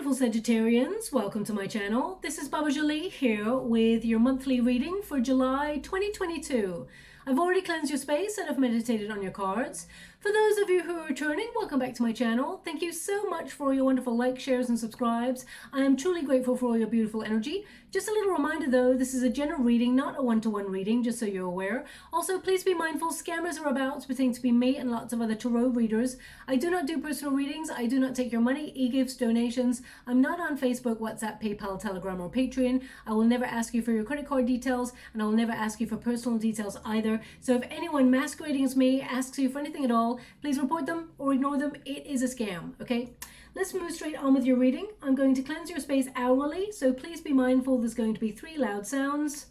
beautiful Sagittarians, welcome to my channel. This is Baba Jolie here with your monthly reading for July 2022. I've already cleansed your space and I've meditated on your cards. For those of you who are returning, welcome back to my channel. Thank you so much for your wonderful likes, shares and subscribes. I am truly grateful for all your beautiful energy. Just a little reminder though, this is a general reading, not a one-to-one reading, just so you're aware. Also, please be mindful, scammers are about to pretend to be me and lots of other tarot readers. I do not do personal readings. I do not take your money, e-gifts, donations. I'm not on Facebook, WhatsApp, PayPal, Telegram or Patreon. I will never ask you for your credit card details and I will never ask you for personal details either. So if anyone masquerading as me asks you for anything at all, please report them or ignore them. It is a scam, okay? Let's move straight on with your reading. I'm going to cleanse your space hourly, so please be mindful there's going to be 3 loud sounds.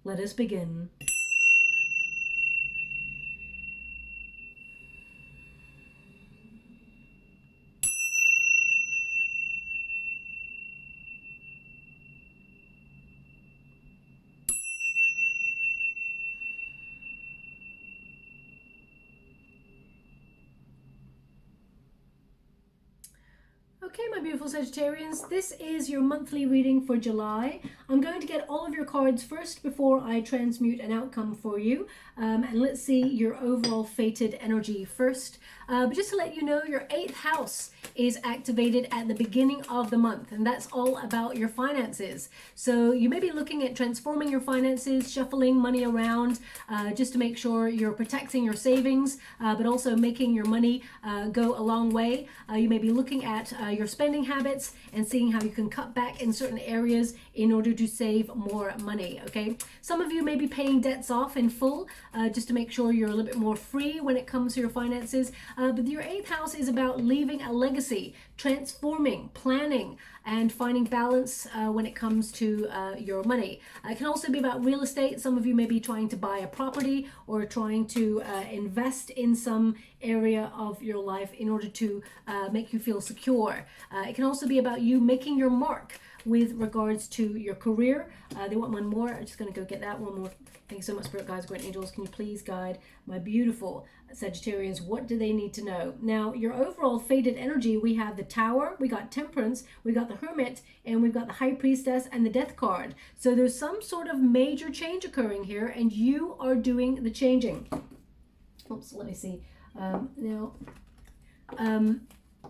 Let us begin. Okay, my beautiful Sagittarians, this is your monthly reading for July. I'm going to get all of your cards first before I transmute an outcome for you. And let's see your overall fated energy first. But just to let you know, your 8th house is activated at the beginning of the month, and that's all about your finances. So you may be looking at transforming your finances, shuffling money around, just to make sure you're protecting your savings, but also making your money go a long way. You may be looking at your spending habits and seeing how you can cut back in certain areas in order to save more money, okay? Some of you may be paying debts off in full, just to make sure you're a little bit more free when it comes to your finances. But your 8th house is about leaving a legacy, transforming, planning, and finding balance when it comes to your money. It can also be about real estate. Some of you may be trying to buy a property or trying to invest in some area of your life in order to make you feel secure. It can also be about you making your mark with regards to your career. They want one more. I'm just going to go get that one more. Thank you so much, Spirit Guides, Great Angels. Can you please guide my beautiful Sagittarians? What do they need to know? Now, your overall fated energy, we have the Tower, we got Temperance, we got the Hermit, and we've got the High Priestess and the Death card. So there's some sort of major change occurring here, and you are doing the changing. Oops, let me see.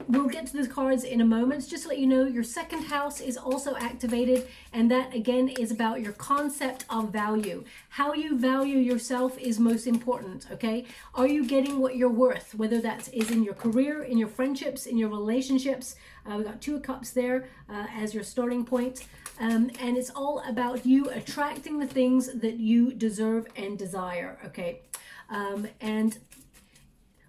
We'll get to the cards in a moment. Just to let you know, your 2nd house is also activated, and that again is about your concept of value. How you value yourself is most important, okay? Are you getting what you're worth? Whether that is in your career, in your friendships, in your relationships. We got 2 of Cups there as your starting point. And it's all about you attracting the things that you deserve and desire, okay? And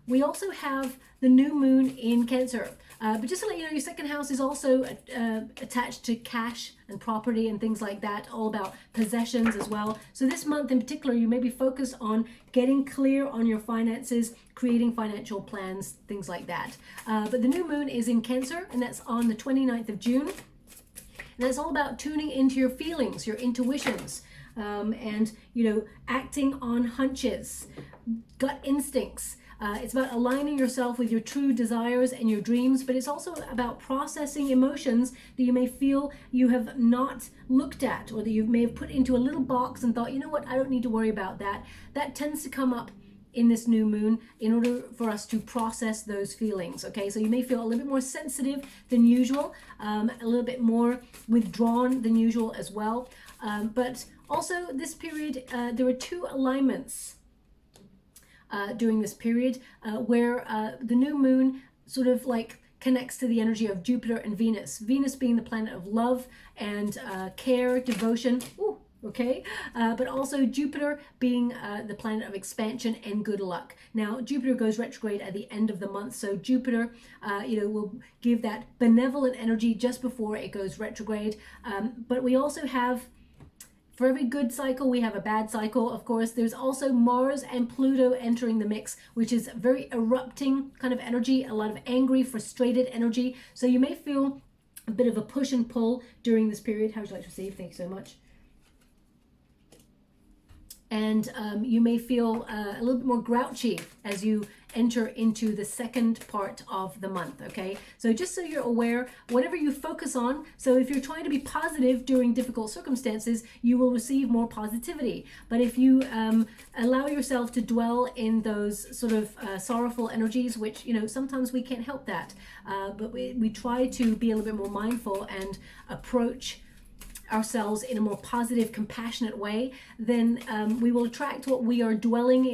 we also have the new moon in Cancer. But just to let you know, your 2nd house is also attached to cash and property and things like that, all about possessions as well. So this month in particular, you may be focused on getting clear on your finances, creating financial plans, things like that. But the new moon is in Cancer, and that's on the 29th of June. And that's all about tuning into your feelings, your intuitions, and, you know, acting on hunches, gut instincts. It's about aligning yourself with your true desires and your dreams, but it's also about processing emotions that you may feel you have not looked at, or that you may have put into a little box and thought, you know what, I don't need to worry about that. That tends to come up in this new moon in order for us to process those feelings, okay? So you may feel a little bit more sensitive than usual, a little bit more withdrawn than usual as well. But also this period, there are 2 alignments during this period where the new moon sort of like connects to the energy of Jupiter and Venus. Venus being the planet of love and care, devotion, ooh, okay? But also Jupiter being the planet of expansion and good luck. Now, Jupiter goes retrograde at the end of the month, so Jupiter, you know, will give that benevolent energy just before it goes retrograde. But we also have, for every good cycle, we have a bad cycle, of course. There's also Mars and Pluto entering the mix, which is very erupting kind of energy, a lot of angry, frustrated energy. So you may feel a bit of a push and pull during this period. How would you like to receive? Thank you so much. And you may feel a little bit more grouchy as you enter into the second part of the month, okay? So just so you're aware, whatever you focus on, so if you're trying to be positive during difficult circumstances, you will receive more positivity. But if you allow yourself to dwell in those sort of sorrowful energies, which, you know, sometimes we can't help that, but we try to be a little bit more mindful and approach ourselves in a more positive, compassionate way, then we will attract what we are dwelling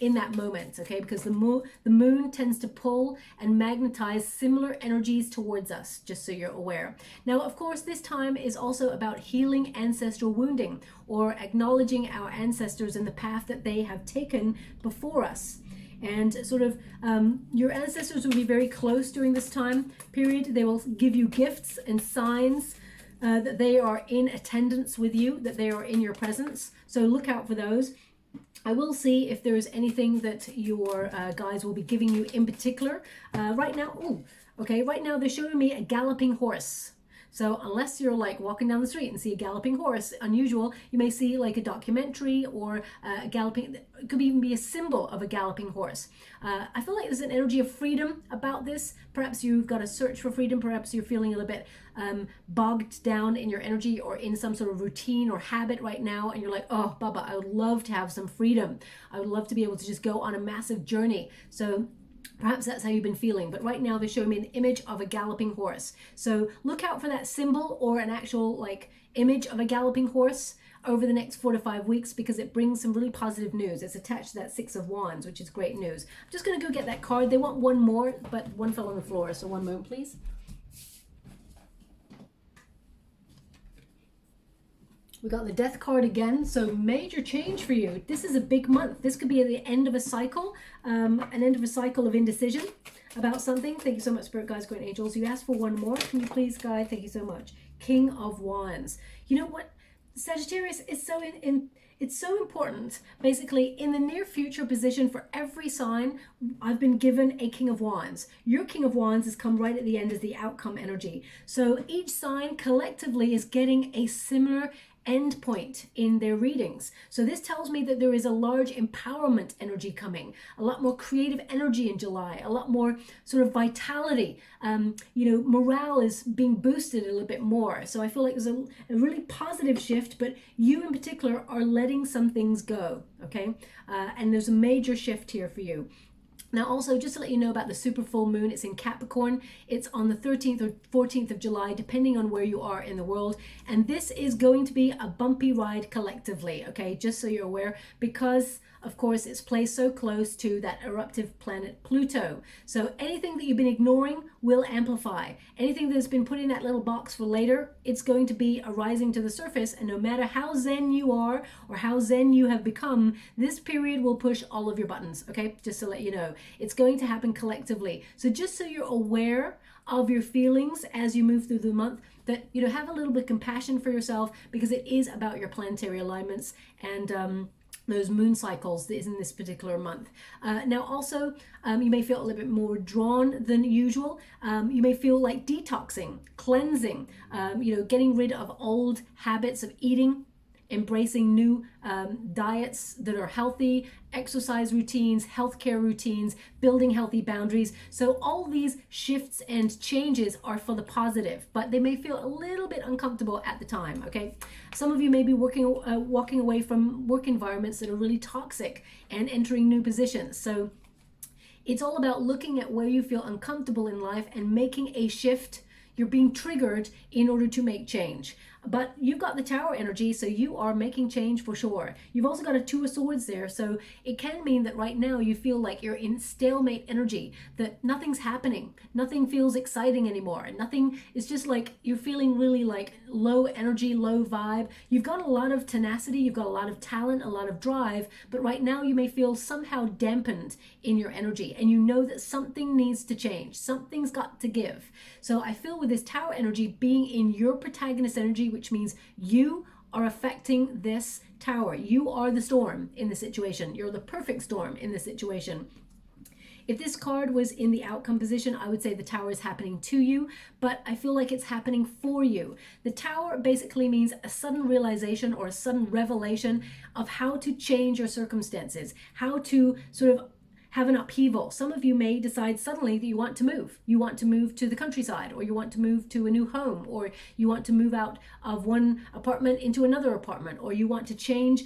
in that moment, okay? Because the moon tends to pull and magnetize similar energies towards us, just so you're aware. Now, of course, this time is also about healing ancestral wounding, or acknowledging our ancestors and the path that they have taken before us. And sort of your ancestors will be very close during this time period. They will give you gifts and signs that they are in attendance with you, that they are in your presence. So look out for those. I will see if there is anything that your guides will be giving you in particular. Right now, right now they're showing me a galloping horse. So unless you're like walking down the street and see a galloping horse, unusual, you may see like a documentary or a galloping, it could even be a symbol of a galloping horse. I feel like there's an energy of freedom about this. Perhaps you've got a search for freedom. Perhaps you're feeling a little bit bogged down in your energy or in some sort of routine or habit right now. And you're like, oh, Baba, I would love to have some freedom. I would love to be able to just go on a massive journey. So perhaps that's how you've been feeling, but right now they're showing me an image of a galloping horse. So look out for that symbol or an actual like image of a galloping horse over the next 4 to 5 weeks, because it brings some really positive news. It's attached to that 6 of Wands, which is great news. I'm just going to go get that card. They want one more, but one fell on the floor. So one moment, please. We got the Death card again, so major change for you. This is a big month. This could be at the end of a cycle, an end of a cycle of indecision about something. Thank you so much, Spirit Guides, Great Angels. You asked for one more. Can you please, guide? Thank you so much. King of Wands. You know what, Sagittarius, is so it's so important. Basically, in the near future position for every sign, I've been given a King of Wands. Your King of Wands has come right at the end as the outcome energy. So each sign collectively is getting a similar end point in their readings. So this tells me that there is a large empowerment energy coming, a lot more creative energy in July, a lot more sort of vitality. You know, morale is being boosted a little bit more. So I feel like there's a really positive shift, but you in particular are letting some things go, okay? And there's a major shift here for you. Now, also, just to let you know about the super full moon, it's in Capricorn. It's on the 13th or 14th of July, depending on where you are in the world. And this is going to be a bumpy ride collectively, okay? Just so you're aware, because, of course, it's placed so close to that eruptive planet Pluto. So anything that you've been ignoring will amplify. Anything that's been put in that little box for later, it's going to be arising to the surface. And no matter how zen you are or how zen you have become, this period will push all of your buttons, okay? Just to let you know. It's going to happen collectively. So just so you're aware of your feelings as you move through the month, that, you know, have a little bit of compassion for yourself, because it is about your planetary alignments and those moon cycles that is in this particular month. Now also, you may feel a little bit more drawn than usual. You may feel like detoxing, cleansing, you know, getting rid of old habits of eating, embracing new diets that are healthy, exercise routines, healthcare routines, building healthy boundaries. So all these shifts and changes are for the positive, but they may feel a little bit uncomfortable at the time, okay? Some of you may be walking away from work environments that are really toxic and entering new positions. So it's all about looking at where you feel uncomfortable in life and making a shift. You're being triggered in order to make change. But you've got the Tower energy, so you are making change for sure. You've also got a Two of Swords there, so it can mean that right now you feel like you're in stalemate energy, that nothing's happening, nothing feels exciting anymore, nothing, it's just like you're feeling really like low energy, low vibe. You've got a lot of tenacity, you've got a lot of talent, a lot of drive, but right now you may feel somehow dampened in your energy, and you know that something needs to change, something's got to give. So I feel with this Tower energy being in your protagonist energy, which means you are affecting this Tower. You are the storm in the situation. You're the perfect storm in the situation. If this card was in the outcome position, I would say the Tower is happening to you, but I feel like it's happening for you. The Tower basically means a sudden realization or a sudden revelation of how to change your circumstances, how to sort of have an upheaval. Some of you may decide suddenly that you want to move. You want to move to the countryside, or you want to move to a new home, or you want to move out of one apartment into another apartment, or you want to change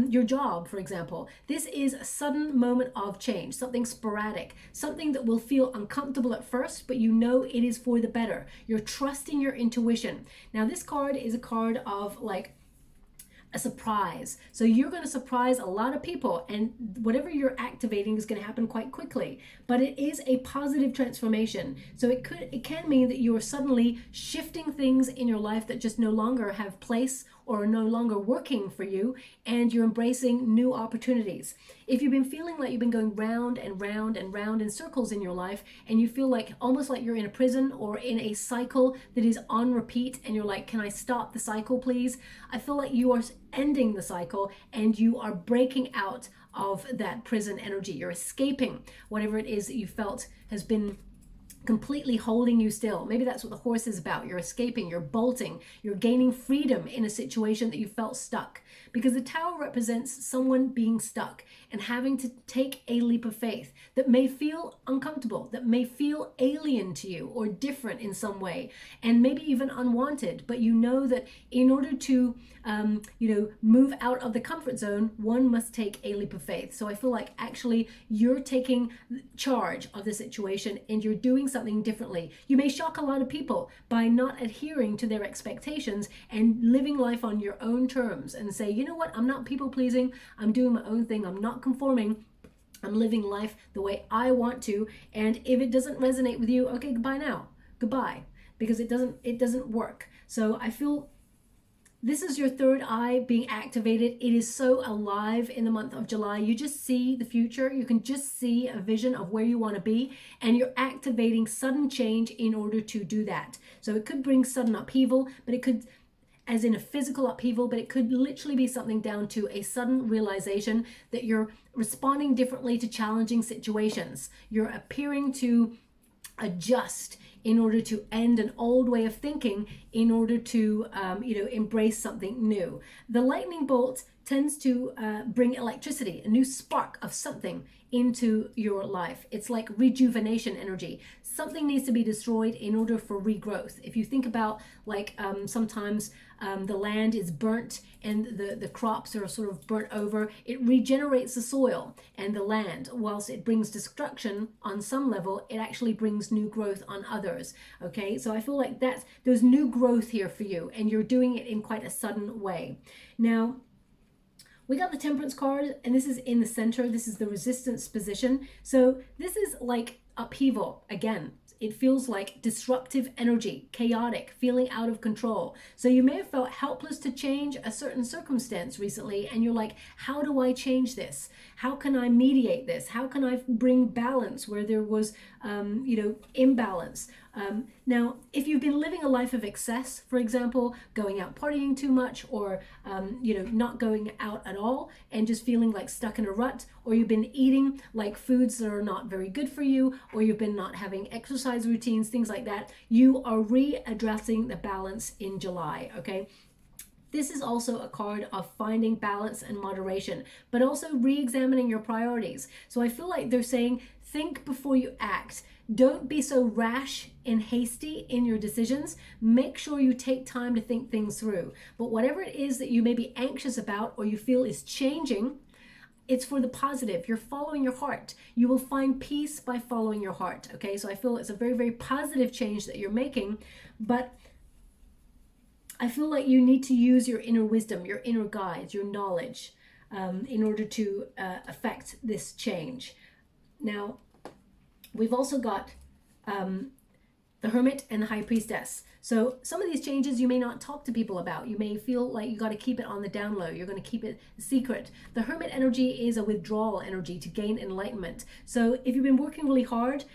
your job, for example. This is a sudden moment of change, something sporadic, something that will feel uncomfortable at first, but you know it is for the better. You're trusting your intuition. Now, this card is a card of like a surprise. So you're going to surprise a lot of people, and whatever you're activating is going to happen quite quickly, but it is a positive transformation. So it can mean that you are suddenly shifting things in your life that just no longer have place or are no longer working for you, and you're embracing new opportunities. If you've been feeling like you've been going round and round and round in circles in your life, and you feel like almost like you're in a prison or in a cycle that is on repeat, and you're like, can I stop the cycle, please? I feel like you are ending the cycle and you are breaking out of that prison energy. You're escaping whatever it is that you felt has been completely holding you still. Maybe that's what the horse is about. You're escaping, you're bolting, you're gaining freedom in a situation that you felt stuck. Because the Tower represents someone being stuck and having to take a leap of faith that may feel uncomfortable, that may feel alien to you or different in some way, and maybe even unwanted. But you know that in order to move out of the comfort zone, one must take a leap of faith. So I feel like actually you're taking charge of the situation and you're doing something differently. You may shock a lot of people by not adhering to their expectations and living life on your own terms and say, you know what, I'm not people pleasing, I'm doing my own thing, I'm not conforming, I'm living life the way I want to. And if it doesn't resonate with you, okay, goodbye now, goodbye, because it doesn't work. So I feel this is your third eye being activated. It is so alive in the month of July. You just see the future. You can just see a vision of where you want to be, and you're activating sudden change in order to do that. So it could bring sudden upheaval, but it could, as in a physical upheaval, but it could literally be something down to a sudden realization that you're responding differently to challenging situations. You're appearing to adjust in order to end an old way of thinking, in order to embrace something new. The lightning bolt tends to bring electricity, a new spark of something into your life. It's like rejuvenation energy. Something needs to be destroyed in order for regrowth. If you think about like sometimes the land is burnt and the crops are sort of burnt over, it regenerates the soil and the land. Whilst it brings destruction on some level, it actually brings new growth on others. Okay, so I feel like there's new growth here for you, and you're doing it in quite a sudden way. Now, we got the Temperance card, and this is in the center. This is the resistance position. So this is like upheaval again. It feels like disruptive energy, chaotic, feeling out of control. So you may have felt helpless to change a certain circumstance recently, and you're like, how do I change this? How can I mediate this? How can I bring balance where there was, imbalance? Now, if you've been living a life of excess, for example, going out partying too much, or not going out at all and just feeling like stuck in a rut, or you've been eating like foods that are not very good for you, or you've been not having exercise routines, things like that, you are readdressing the balance in July, okay? This is also a card of finding balance and moderation, but also re-examining your priorities. So I feel like they're saying, think before you act. Don't be so rash and hasty in your decisions. Make sure you take time to think things through. But whatever it is that you may be anxious about or you feel is changing, it's for the positive. You're following your heart. You will find peace by following your heart. Okay, so I feel it's a very, very positive change that you're making, but I feel like you need to use your inner wisdom, your inner guides, your knowledge in order to affect this change. Now, we've also got the Hermit and the High Priestess. So some of these changes you may not talk to people about. You may feel like you got to keep it on the down low. You're going to keep it secret. The Hermit energy is a withdrawal energy to gain enlightenment. So if you've been working really hard,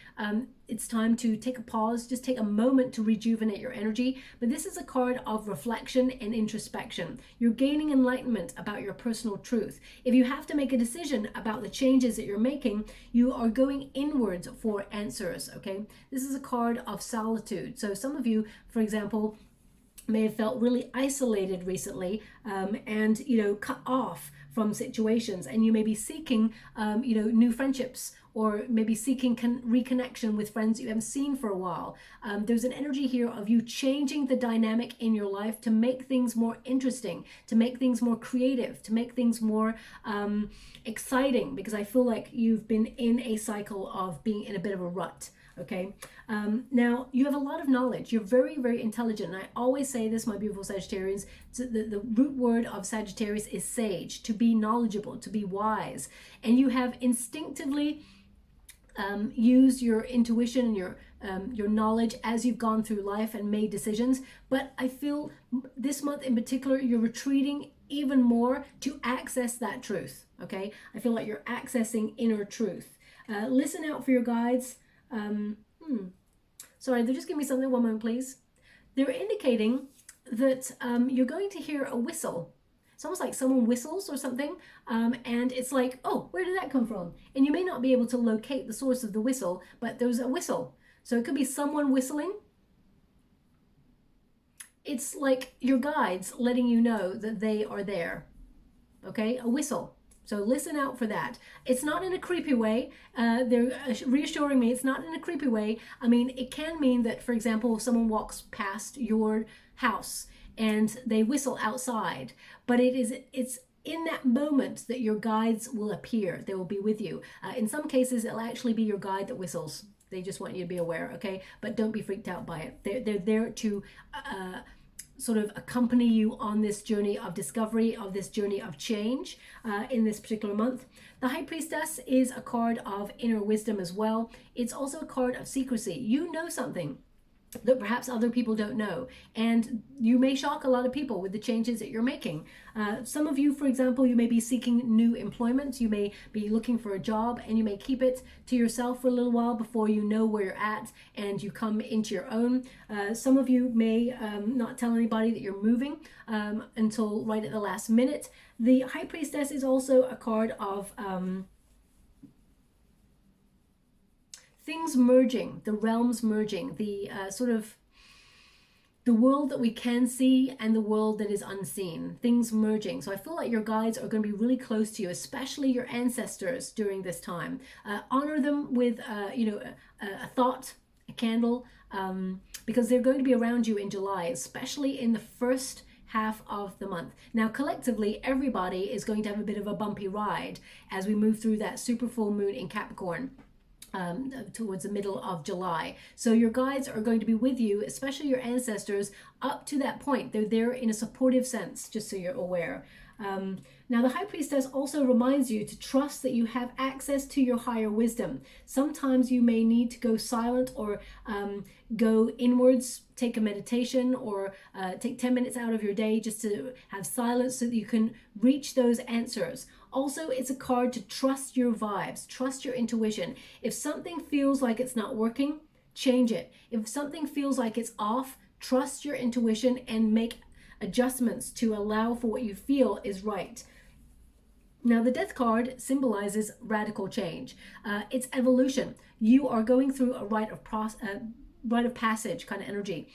it's time to take a pause, just take a moment to rejuvenate your energy. But this is a card of reflection and introspection. You're gaining enlightenment about your personal truth. If you have to make a decision about the changes that you're making, you are going inwards for answers, okay? This is a card of solitude. So some of you, for example, may have felt really isolated recently, and, you know, cut off from situations, and you may be seeking, you know, new friendships, or maybe seeking reconnection with friends you haven't seen for a while. There's an energy here of you changing the dynamic in your life to make things more interesting, to make things more creative, to make things more exciting, because I feel like you've been in a cycle of being in a bit of a rut. Okay, now you have a lot of knowledge. You're very, very intelligent. And I always say this, my beautiful Sagittarians, the root word of Sagittarius is sage, to be knowledgeable, to be wise. And you have instinctively used your intuition and your knowledge as you've gone through life and made decisions. But I feel this month in particular, you're retreating even more to access that truth. Okay, I feel like you're accessing inner truth. Listen out for your guides. Sorry, they're just giving me something. One moment, please. They're indicating that you're going to hear a whistle. It's almost like someone whistles or something, and it's like, oh, where did that come from? And you may not be able to locate the source of the whistle, but there's a whistle. So it could be someone whistling. It's like your guides letting you know that they are there. Okay, a whistle. So listen out for that. It's not in a creepy way. They're reassuring me it's not in a creepy way. I mean, it can mean that, for example, if someone walks past your house and they whistle outside, but it's in that moment that your guides will appear. They will be with you. In some cases, it'll actually be your guide that whistles. They just want you to be aware, okay? But don't be freaked out by it. They're there to sort of accompany you on this journey of discovery, of this journey of change in this particular month. The High Priestess is a card of inner wisdom as well. It's also a card of secrecy. You know something that perhaps other people don't know, and you may shock a lot of people with the changes that you're making. Some of you, for example, you may be seeking new employment. You may be looking for a job, and you may keep it to yourself for a little while before you know where you're at and you come into your own. Some of you may not tell anybody that you're moving until right at the last minute. The High Priestess is also a card of things merging, the realms merging, the sort of the world that we can see and the world that is unseen, things merging. So I feel like your guides are going to be really close to you, especially your ancestors during this time. Honor them with, you know, a thought, a candle, because they're going to be around you in July, especially in the first half of the month. Now, collectively, everybody is going to have a bit of a bumpy ride as we move through that super full moon in Capricorn. Towards the middle of July. So your guides are going to be with you, especially your ancestors, up to that point. They're there in a supportive sense, just so you're aware. Now, the High Priestess also reminds you to trust that you have access to your higher wisdom. Sometimes you may need to go silent or go inwards, take a meditation, or take 10 minutes out of your day just to have silence so that you can reach those answers. Also, it's a card to trust your vibes, trust your intuition. If something feels like it's not working, change it. If something feels like it's off, trust your intuition and make adjustments to allow for what you feel is right. Now, the Death card symbolizes radical change. It's evolution. You are going through a rite of passage kind of energy.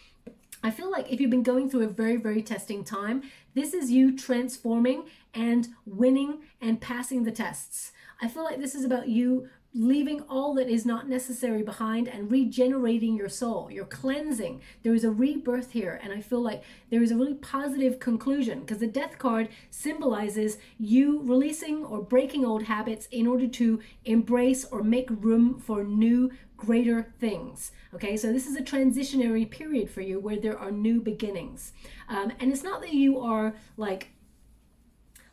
I feel like if you've been going through a very, very testing time, this is you transforming and winning and passing the tests. I feel like this is about you leaving all that is not necessary behind and regenerating your soul. You're cleansing. There is a rebirth here, and I feel like there is a really positive conclusion, because the Death card symbolizes you releasing or breaking old habits in order to embrace or make room for new, greater things. Okay, so this is a transitionary period for you where there are new beginnings. And it's not that you are like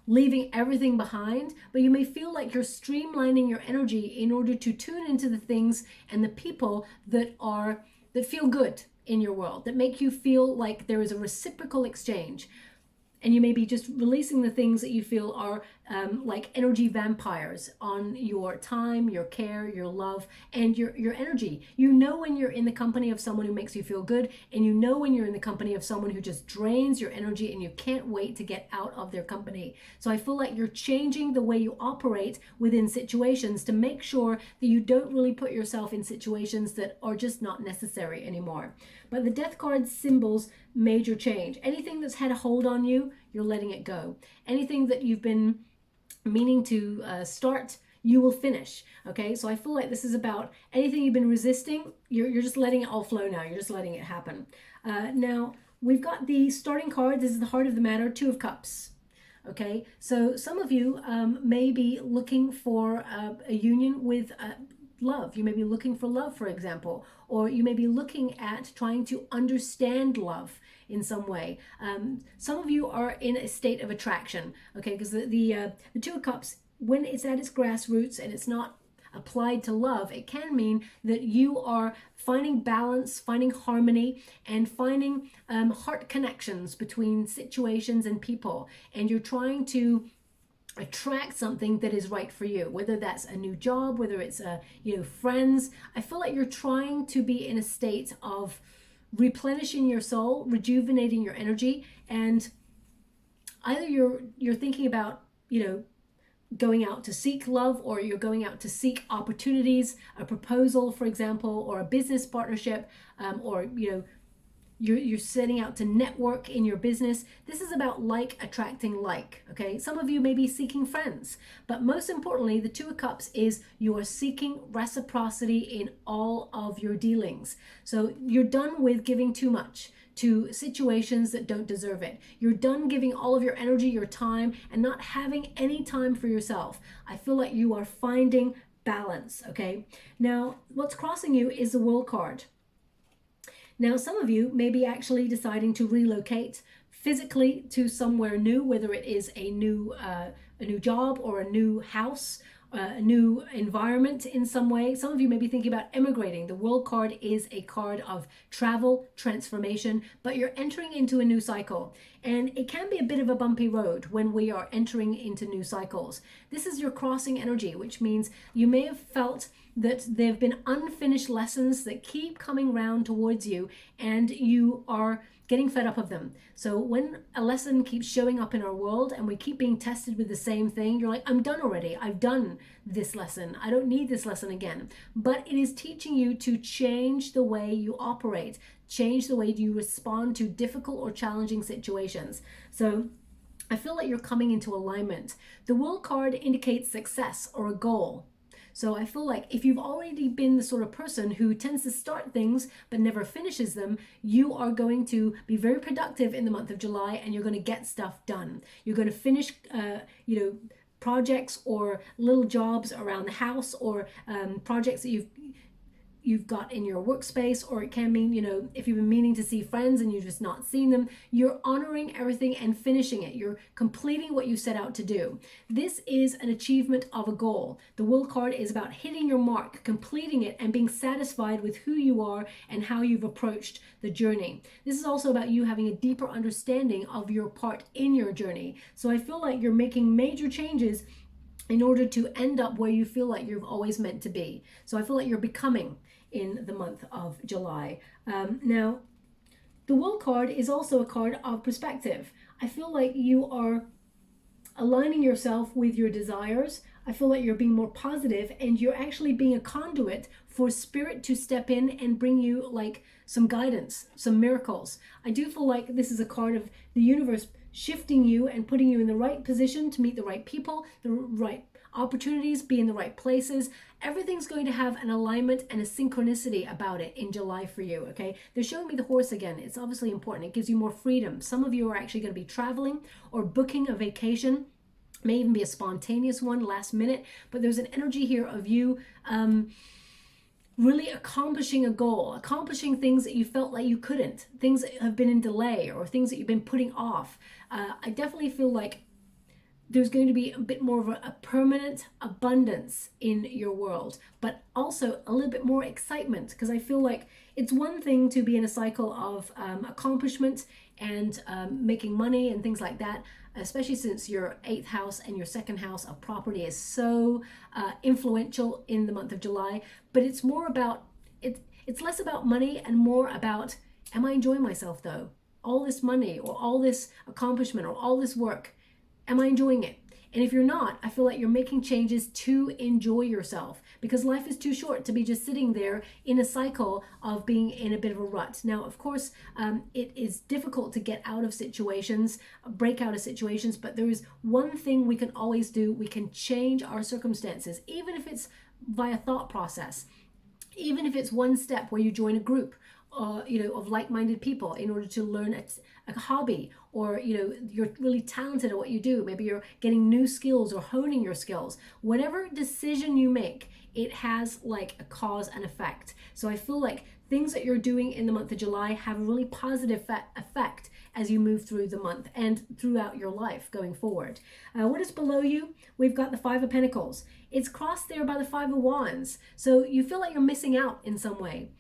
leaving everything behind, but you may feel like you're streamlining your energy in order to tune into the things and the people that feel good in your world, that make you feel like there is a reciprocal exchange. And you may be just releasing the things that you feel are like energy vampires on your time, your care, your love, and your energy. You know when you're in the company of someone who makes you feel good, and you know when you're in the company of someone who just drains your energy and you can't wait to get out of their company. So I feel like you're changing the way you operate within situations to make sure that you don't really put yourself in situations that are just not necessary anymore. But the death card symbols major change. Anything that's had a hold on you, you're letting it go. Anything that you've been meaning to start, you will finish. Okay, so I feel like this is about anything you've been resisting, you're just letting it all flow now. You're just letting it happen. Now, we've got the starting card. This is the heart of the matter, Two of Cups. Okay, so some of you may be looking for a union with love. You may be looking for love, for example, or you may be looking at trying to understand love in some way. Some of you are in a state of attraction, okay, because the Two of Cups, when it's at its grassroots and it's not applied to love, it can mean that you are finding balance, finding harmony, and finding heart connections between situations and people, and you're trying to attract something that is right for you, whether that's a new job, whether it's friends. I feel like you're trying to be in a state of replenishing your soul, rejuvenating your energy, and either you're thinking about going out to seek love, or you're going out to seek opportunities, a proposal, for example, or a business partnership, or you're setting out to network in your business. This is about like attracting like, okay? Some of you may be seeking friends, but most importantly, the Two of Cups is you are seeking reciprocity in all of your dealings. So you're done with giving too much to situations that don't deserve it. You're done giving all of your energy, your time, and not having any time for yourself. I feel like you are finding balance, okay? Now, what's crossing you is the World card. Now, some of you may be actually deciding to relocate physically to somewhere new, whether it is a new job or a new house, a new environment in some way. Some of you may be thinking about emigrating. The World card is a card of travel, transformation, but you're entering into a new cycle. And it can be a bit of a bumpy road when we are entering into new cycles. This is your crossing energy, which means you may have felt that there have been unfinished lessons that keep coming round towards you, and you are getting fed up of them. So when a lesson keeps showing up in our world and we keep being tested with the same thing, you're like, I'm done already. I've done this lesson. I don't need this lesson again. But it is teaching you to change the way you operate, change the way you respond to difficult or challenging situations. So I feel like you're coming into alignment. The World card indicates success or a goal. So I feel like if you've already been the sort of person who tends to start things but never finishes them, you are going to be very productive in the month of July, and you're going to get stuff done. You're going to finish, projects or little jobs around the house, or projects that you've got in your workspace, or it can mean, if you've been meaning to see friends and you've just not seen them, you're honoring everything and finishing it. You're completing what you set out to do. This is an achievement of a goal. The World card is about hitting your mark, completing it, and being satisfied with who you are and how you've approached the journey. This is also about you having a deeper understanding of your part in your journey. So I feel like you're making major changes in order to end up where you feel like you've always meant to be. So I feel like you're becoming in the month of July. Now, the World card is also a card of perspective. I feel like you are aligning yourself with your desires. I feel like you're being more positive, and you're actually being a conduit for spirit to step in and bring you like some guidance, some miracles. I do feel like this is a card of the universe shifting you and putting you in the right position to meet the right people, the right opportunities, be in the right places. Everything's going to have an alignment and a synchronicity about it in July for you, okay? They're showing me the horse again. It's obviously important. It gives you more freedom. Some of you are actually going to be traveling or booking a vacation. May even be a spontaneous one, last minute, but there's an energy here of you really accomplishing a goal, accomplishing things that you felt like you couldn't, things that have been in delay, or things that you've been putting off. I definitely feel like there's going to be a bit more of a permanent abundance in your world, but also a little bit more excitement, because I feel like it's one thing to be in a cycle of accomplishment and making money and things like that, especially since your 8th house and your 2nd house of property is so influential in the month of July. But it's more about, it's less about money and more about, am I enjoying myself though? All this money or all this accomplishment or all this work, am I enjoying it? And if you're not, I feel like you're making changes to enjoy yourself, because life is too short to be just sitting there in a cycle of being in a bit of a rut. Now, of course, it is difficult to get out of situations, break out of situations, but there is one thing we can always do. We can change our circumstances, even if it's via thought process, even if it's one step where you join a group of like-minded people in order to learn a hobby, or you're really talented at what you do. Maybe you're getting new skills or honing your skills. Whatever decision you make, it has like a cause and effect. So I feel like things that you're doing in the month of July have a really positive effect as you move through the month and throughout your life going forward. What is below you? We've got the 5 of Pentacles. It's crossed there by the 5 of Wands. So you feel like you're missing out in some way.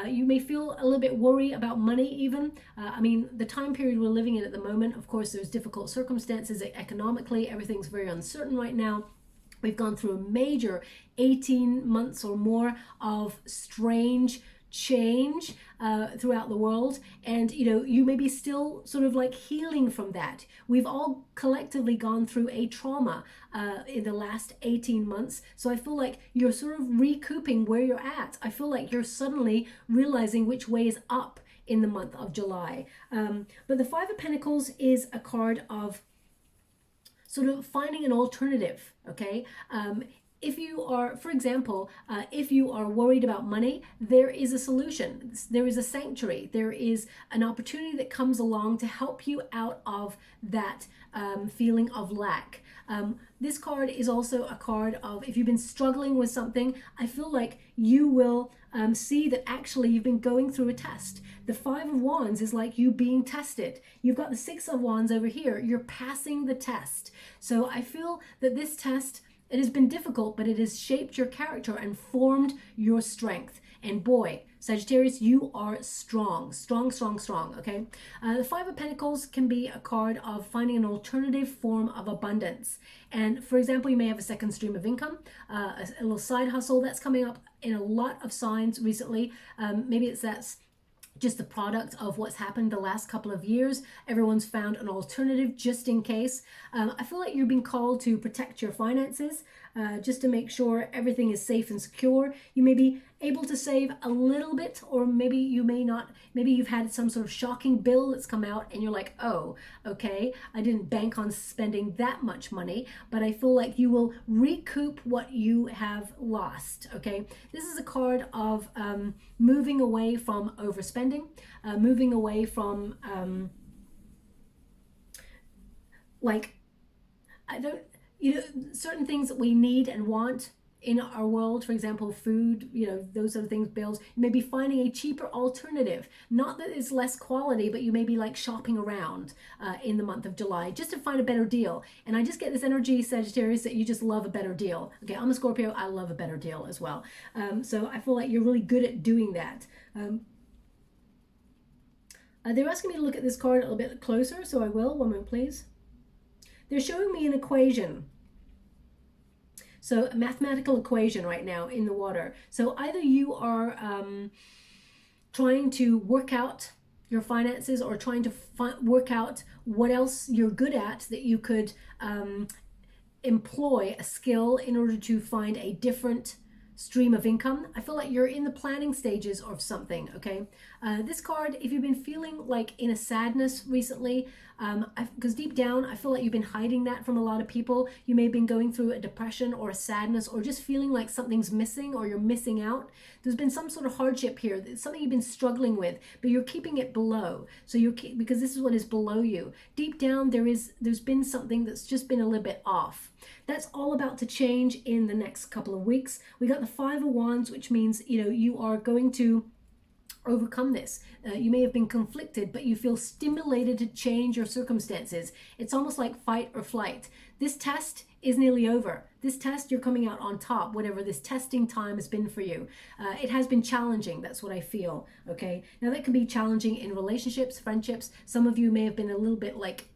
You may feel a little bit worried about money even. I mean, the time period we're living in at the moment, of course, there's difficult circumstances economically. Everything's very uncertain right now. We've gone through a major 18 months or more of strange change throughout the world, and you may be still sort of like healing from that. We've all collectively gone through a trauma in the last 18 months, so I feel like you're sort of recouping where you're at. I feel like you're suddenly realizing which way is up in the month of July. But the 5 of Pentacles is a card of sort of finding an alternative, okay? If you are, for example, if you are worried about money, there is a solution. There is a sanctuary. There is an opportunity that comes along to help you out of that feeling of lack. This card is also a card of, if you've been struggling with something, I feel like you will see that actually you've been going through a test. The 5 of Wands is like you being tested. You've got the 6 of Wands over here. You're passing the test. So I feel that this test, it has been difficult, but it has shaped your character and formed your strength. And boy, Sagittarius, you are strong, strong, strong, strong, okay? The 5 of Pentacles can be a card of finding an alternative form of abundance. And for example, you may have a second stream of income, a little side hustle that's coming up in a lot of signs recently. Maybe that's just the product of what's happened the last couple of years. Everyone's found an alternative just in case. I feel like you're being called to protect your finances, just to make sure everything is safe and secure. You may be able to save a little bit, or maybe you may not. Maybe you've had some sort of shocking bill that's come out and you're like, oh, okay, I didn't bank on spending that much money, but I feel like you will recoup what you have lost, okay? This is a card of moving away from overspending, moving away from certain things that we need and want in our world, for example, food, those sort of things, bills. You may be finding a cheaper alternative. Not that it's less quality, but you may be like shopping around in the month of July just to find a better deal. And I just get this energy, Sagittarius, that you just love a better deal. Okay, I'm a Scorpio. I love a better deal as well. So I feel like you're really good at doing that. They're asking me to look at this card a little bit closer, so I will. One moment, please. They're showing me an equation. So a mathematical equation right now in the water. So either you are trying to work out your finances, or trying to work out what else you're good at that you could employ a skill in order to find a different stream of income. I feel like you're in the planning stages of something, okay? This card, if you've been feeling like in a sadness recently, because deep down, I feel like you've been hiding that from a lot of people. You may have been going through a depression or a sadness, or just feeling like something's missing or you're missing out. There's been some sort of hardship here. It's something you've been struggling with, but you're keeping it below. So because this is what is below you. Deep down, there's been something that's just been a little bit off. That's all about to change in the next couple of weeks. We got the 5 of Wands, which means, you are going to overcome this. You may have been conflicted, but you feel stimulated to change your circumstances. It's almost like fight or flight. This test is nearly over. This test, you're coming out on top, whatever this testing time has been for you. It has been challenging. That's what I feel. Okay. Now that can be challenging in relationships, friendships. Some of you may have been a little bit like,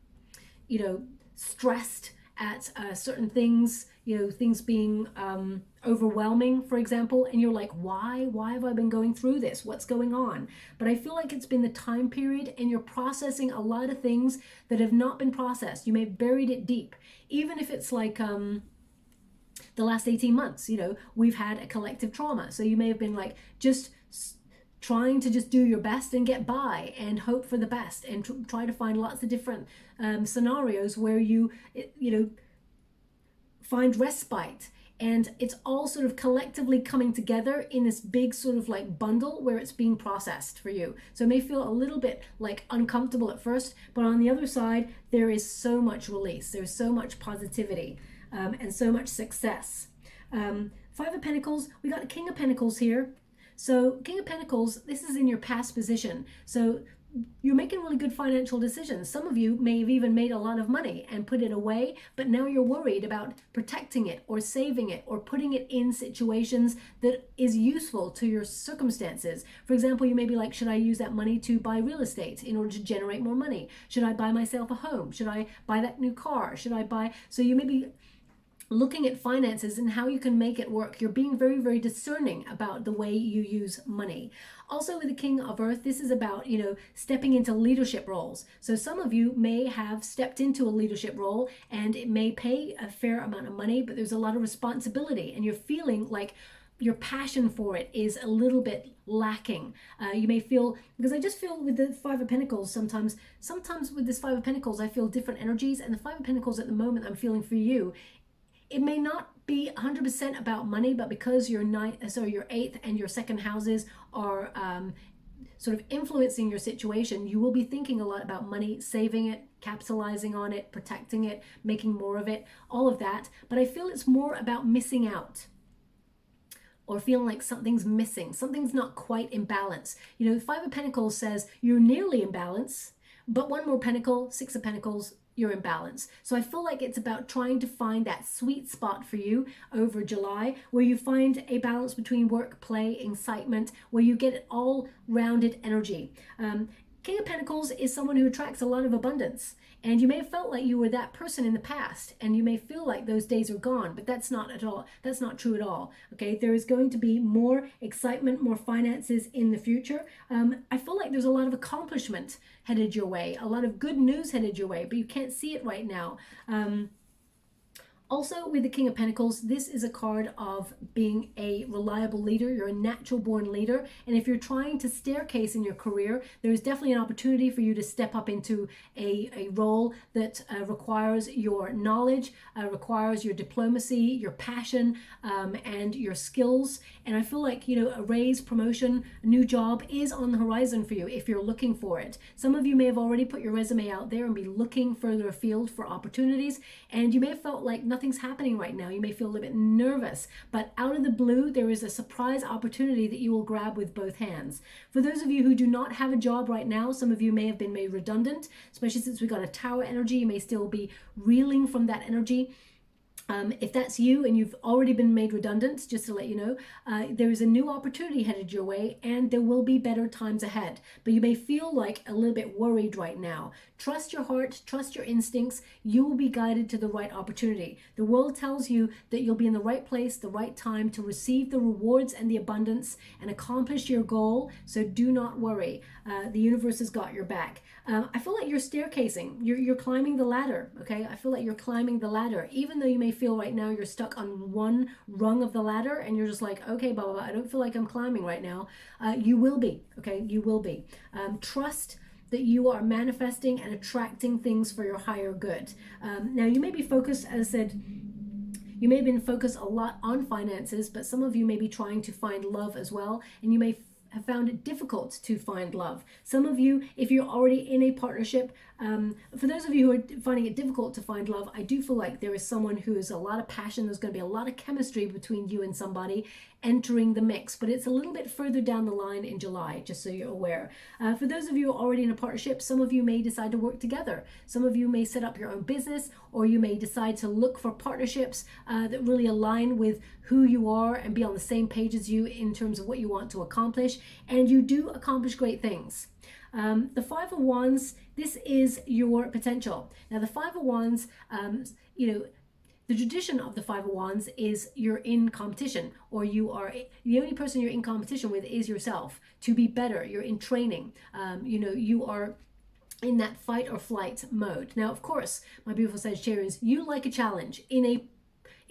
you know, stressed at certain things, you know, things being overwhelming, for example, and you're like, why have I been going through this? What's going on? But I feel like it's been the time period, and you're processing a lot of things that have not been processed. You may have buried it deep, even if it's like the last 18 months, you know, we've had a collective trauma. So you may have been like just trying to just do your best and get by and hope for the best, and try to find lots of different scenarios where you know, find respite. And it's all sort of collectively coming together in this big sort of like bundle where it's being processed for you. So it may feel a little bit like uncomfortable at first, but on the other side, there is so much release. There's so much positivity and so much success. Five of Pentacles, we got a King of Pentacles here. So King of Pentacles, this is in your past position. So you're making really good financial decisions. Some of you may have even made a lot of money and put it away, but now you're worried about protecting it or saving it or putting it in situations that is useful to your circumstances. For example, you may be like, should I use that money to buy real estate in order to generate more money? Should I buy myself a home? Should I buy that new car? Should I buy? So you may be looking at finances and how you can make it work. You're being very, very discerning about the way you use money. Also with the King of Earth, this is about, you know, stepping into leadership roles. So some of you may have stepped into a leadership role and it may pay a fair amount of money, but there's a lot of responsibility and you're feeling like your passion for it is a little bit lacking. You may feel, because I just feel with the Five of Pentacles sometimes with this Five of Pentacles, I feel different energies, and the Five of Pentacles at the moment I'm feeling for you, it may not be 100% about money, but because your your 8th and your 2nd houses are sort of influencing your situation, you will be thinking a lot about money, saving it, capitalizing on it, protecting it, making more of it, all of that. But I feel it's more about missing out, or feeling like something's missing, something's not quite in balance. You know, the Five of Pentacles says you're nearly in balance, but one more Pentacle, Six of Pentacles, you're in balance. So I feel like it's about trying to find that sweet spot for you over July, where you find a balance between work, play, excitement, where you get all rounded energy. King of Pentacles is someone who attracts a lot of abundance, and you may have felt like you were that person in the past, and you may feel like those days are gone, but that's not at all. That's not true at all. Okay, there is going to be more excitement, more finances in the future. I feel like there's a lot of accomplishment headed your way, a lot of good news headed your way, but you can't see it right now. Also, with the King of Pentacles, this is a card of being a reliable leader. You're a natural born leader. And if you're trying to staircase in your career, there's definitely an opportunity for you to step up into a role that requires your knowledge, requires your diplomacy, your passion, and your skills. And I feel like, you know, a raise, promotion, a new job is on the horizon for you if you're looking for it. Some of you may have already put your resume out there and be looking further afield for opportunities. And you may have felt like nothing's happening right now. You may feel a little bit nervous, but out of the blue, there is a surprise opportunity that you will grab with both hands. For those of you who do not have a job right now, some of you may have been made redundant, especially since we got a Tower energy. You may still be reeling from that energy. If that's you and you've already been made redundant, just to let you know, there is a new opportunity headed your way, and there will be better times ahead. But you may feel like a little bit worried right now. Trust your heart, trust your instincts. You will be guided to the right opportunity. The world tells you that you'll be in the right place, the right time to receive the rewards and the abundance and accomplish your goal. So do not worry. The universe has got your back. I feel like you're staircasing. You're climbing the ladder, okay? I feel like you're climbing the ladder, even though you may feel right now you're stuck on one rung of the ladder and you're just like, okay, blah, blah, blah, I don't feel like I'm climbing right now. You will be, okay? You will be. Trust that you are manifesting and attracting things for your higher good. Now, you may be focused, as I said, you may have been focused a lot on finances, but some of you may be trying to find love as well, and you may have found it difficult to find love. Some of you, if you're already in a partnership, For those of you who are finding it difficult to find love, I do feel like there is someone who has a lot of passion. There's going to be a lot of chemistry between you and somebody entering the mix, but it's a little bit further down the line in July, just so you're aware. For those of you already in a partnership, some of you may decide to work together. Some of you may set up your own business, or you may decide to look for partnerships that really align with who you are and be on the same page as you in terms of what you want to accomplish, and you do accomplish great things. The Five of Wands, this is your potential. Now the Five of Wands, the tradition of the Five of Wands is you're in competition, or you are the only person you're in competition with is yourself to be better. You're in training. You are in that fight or flight mode. Now, of course, my beautiful Sagittarius, you like a challenge in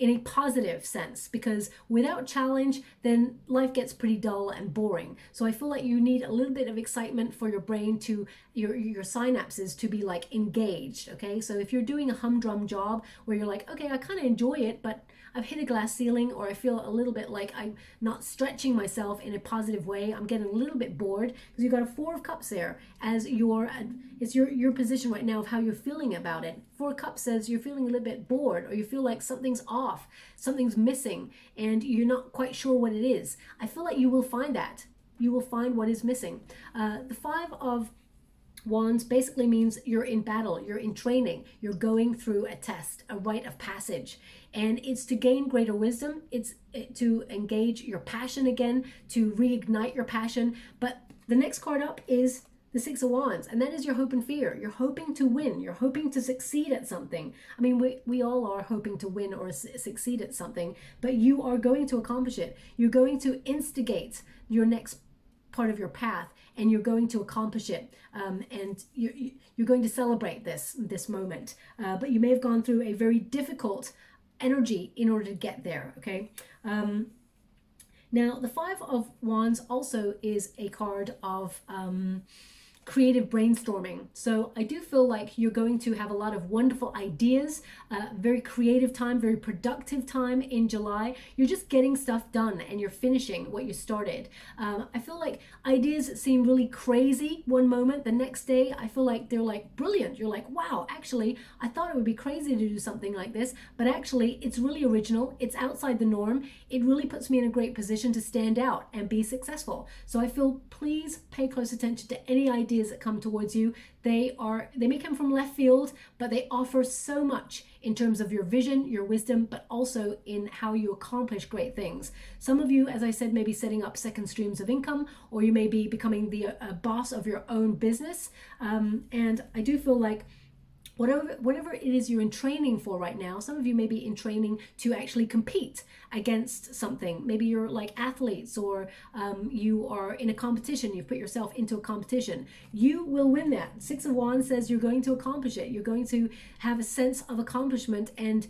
a positive sense, because without challenge, then life gets pretty dull and boring. So I feel like you need a little bit of excitement for your brain to, your synapses to be like engaged, okay? So if you're doing a humdrum job where you're like, okay, I kind of enjoy it, but I've hit a glass ceiling, or I feel a little bit like I'm not stretching myself in a positive way, I'm getting a little bit bored, because you've got a Four of Cups there as it's your position right now of how you're feeling about it. Four of Cups says you're feeling a little bit bored, or you feel like something's off, something's missing, and you're not quite sure what it is. I feel like you will find that. You will find what is missing. The Five of Wands basically means you're in battle, you're in training, you're going through a test, a rite of passage, and it's to gain greater wisdom, it's to engage your passion again, to reignite your passion. But the next card up is the Six of Wands, and that is your hope and fear. You're hoping to win, you're hoping to succeed at something. I mean, we all are hoping to win or succeed at something, but you are going to accomplish it. You're going to instigate your next part of your path, and you're going to accomplish it, and you're going to celebrate this moment, but you may have gone through a very difficult energy in order to get there, okay? Now the Five of Wands also is a card of creative brainstorming. So I do feel like you're going to have a lot of wonderful ideas, very creative time, very productive time in July. You're just getting stuff done and you're finishing what you started. I feel like ideas seem really crazy one moment. The next day, I feel like they're like brilliant. You're like, wow, actually, I thought it would be crazy to do something like this, but actually it's really original. It's outside the norm. It really puts me in a great position to stand out and be successful. So I feel, please pay close attention to any ideas that come towards you. They may come from left field, but they offer so much in terms of your vision, your wisdom, but also in how you accomplish great things. Some of you, as I said, may be setting up second streams of income, or you may be becoming the boss of your own business. And I do feel like whatever it is you're in training for right now, some of you may be in training to actually compete against something. Maybe you're like athletes, or you are in a competition, you've put yourself into a competition. You will win that. Six of Wands says you're going to accomplish it. You're going to have a sense of accomplishment, and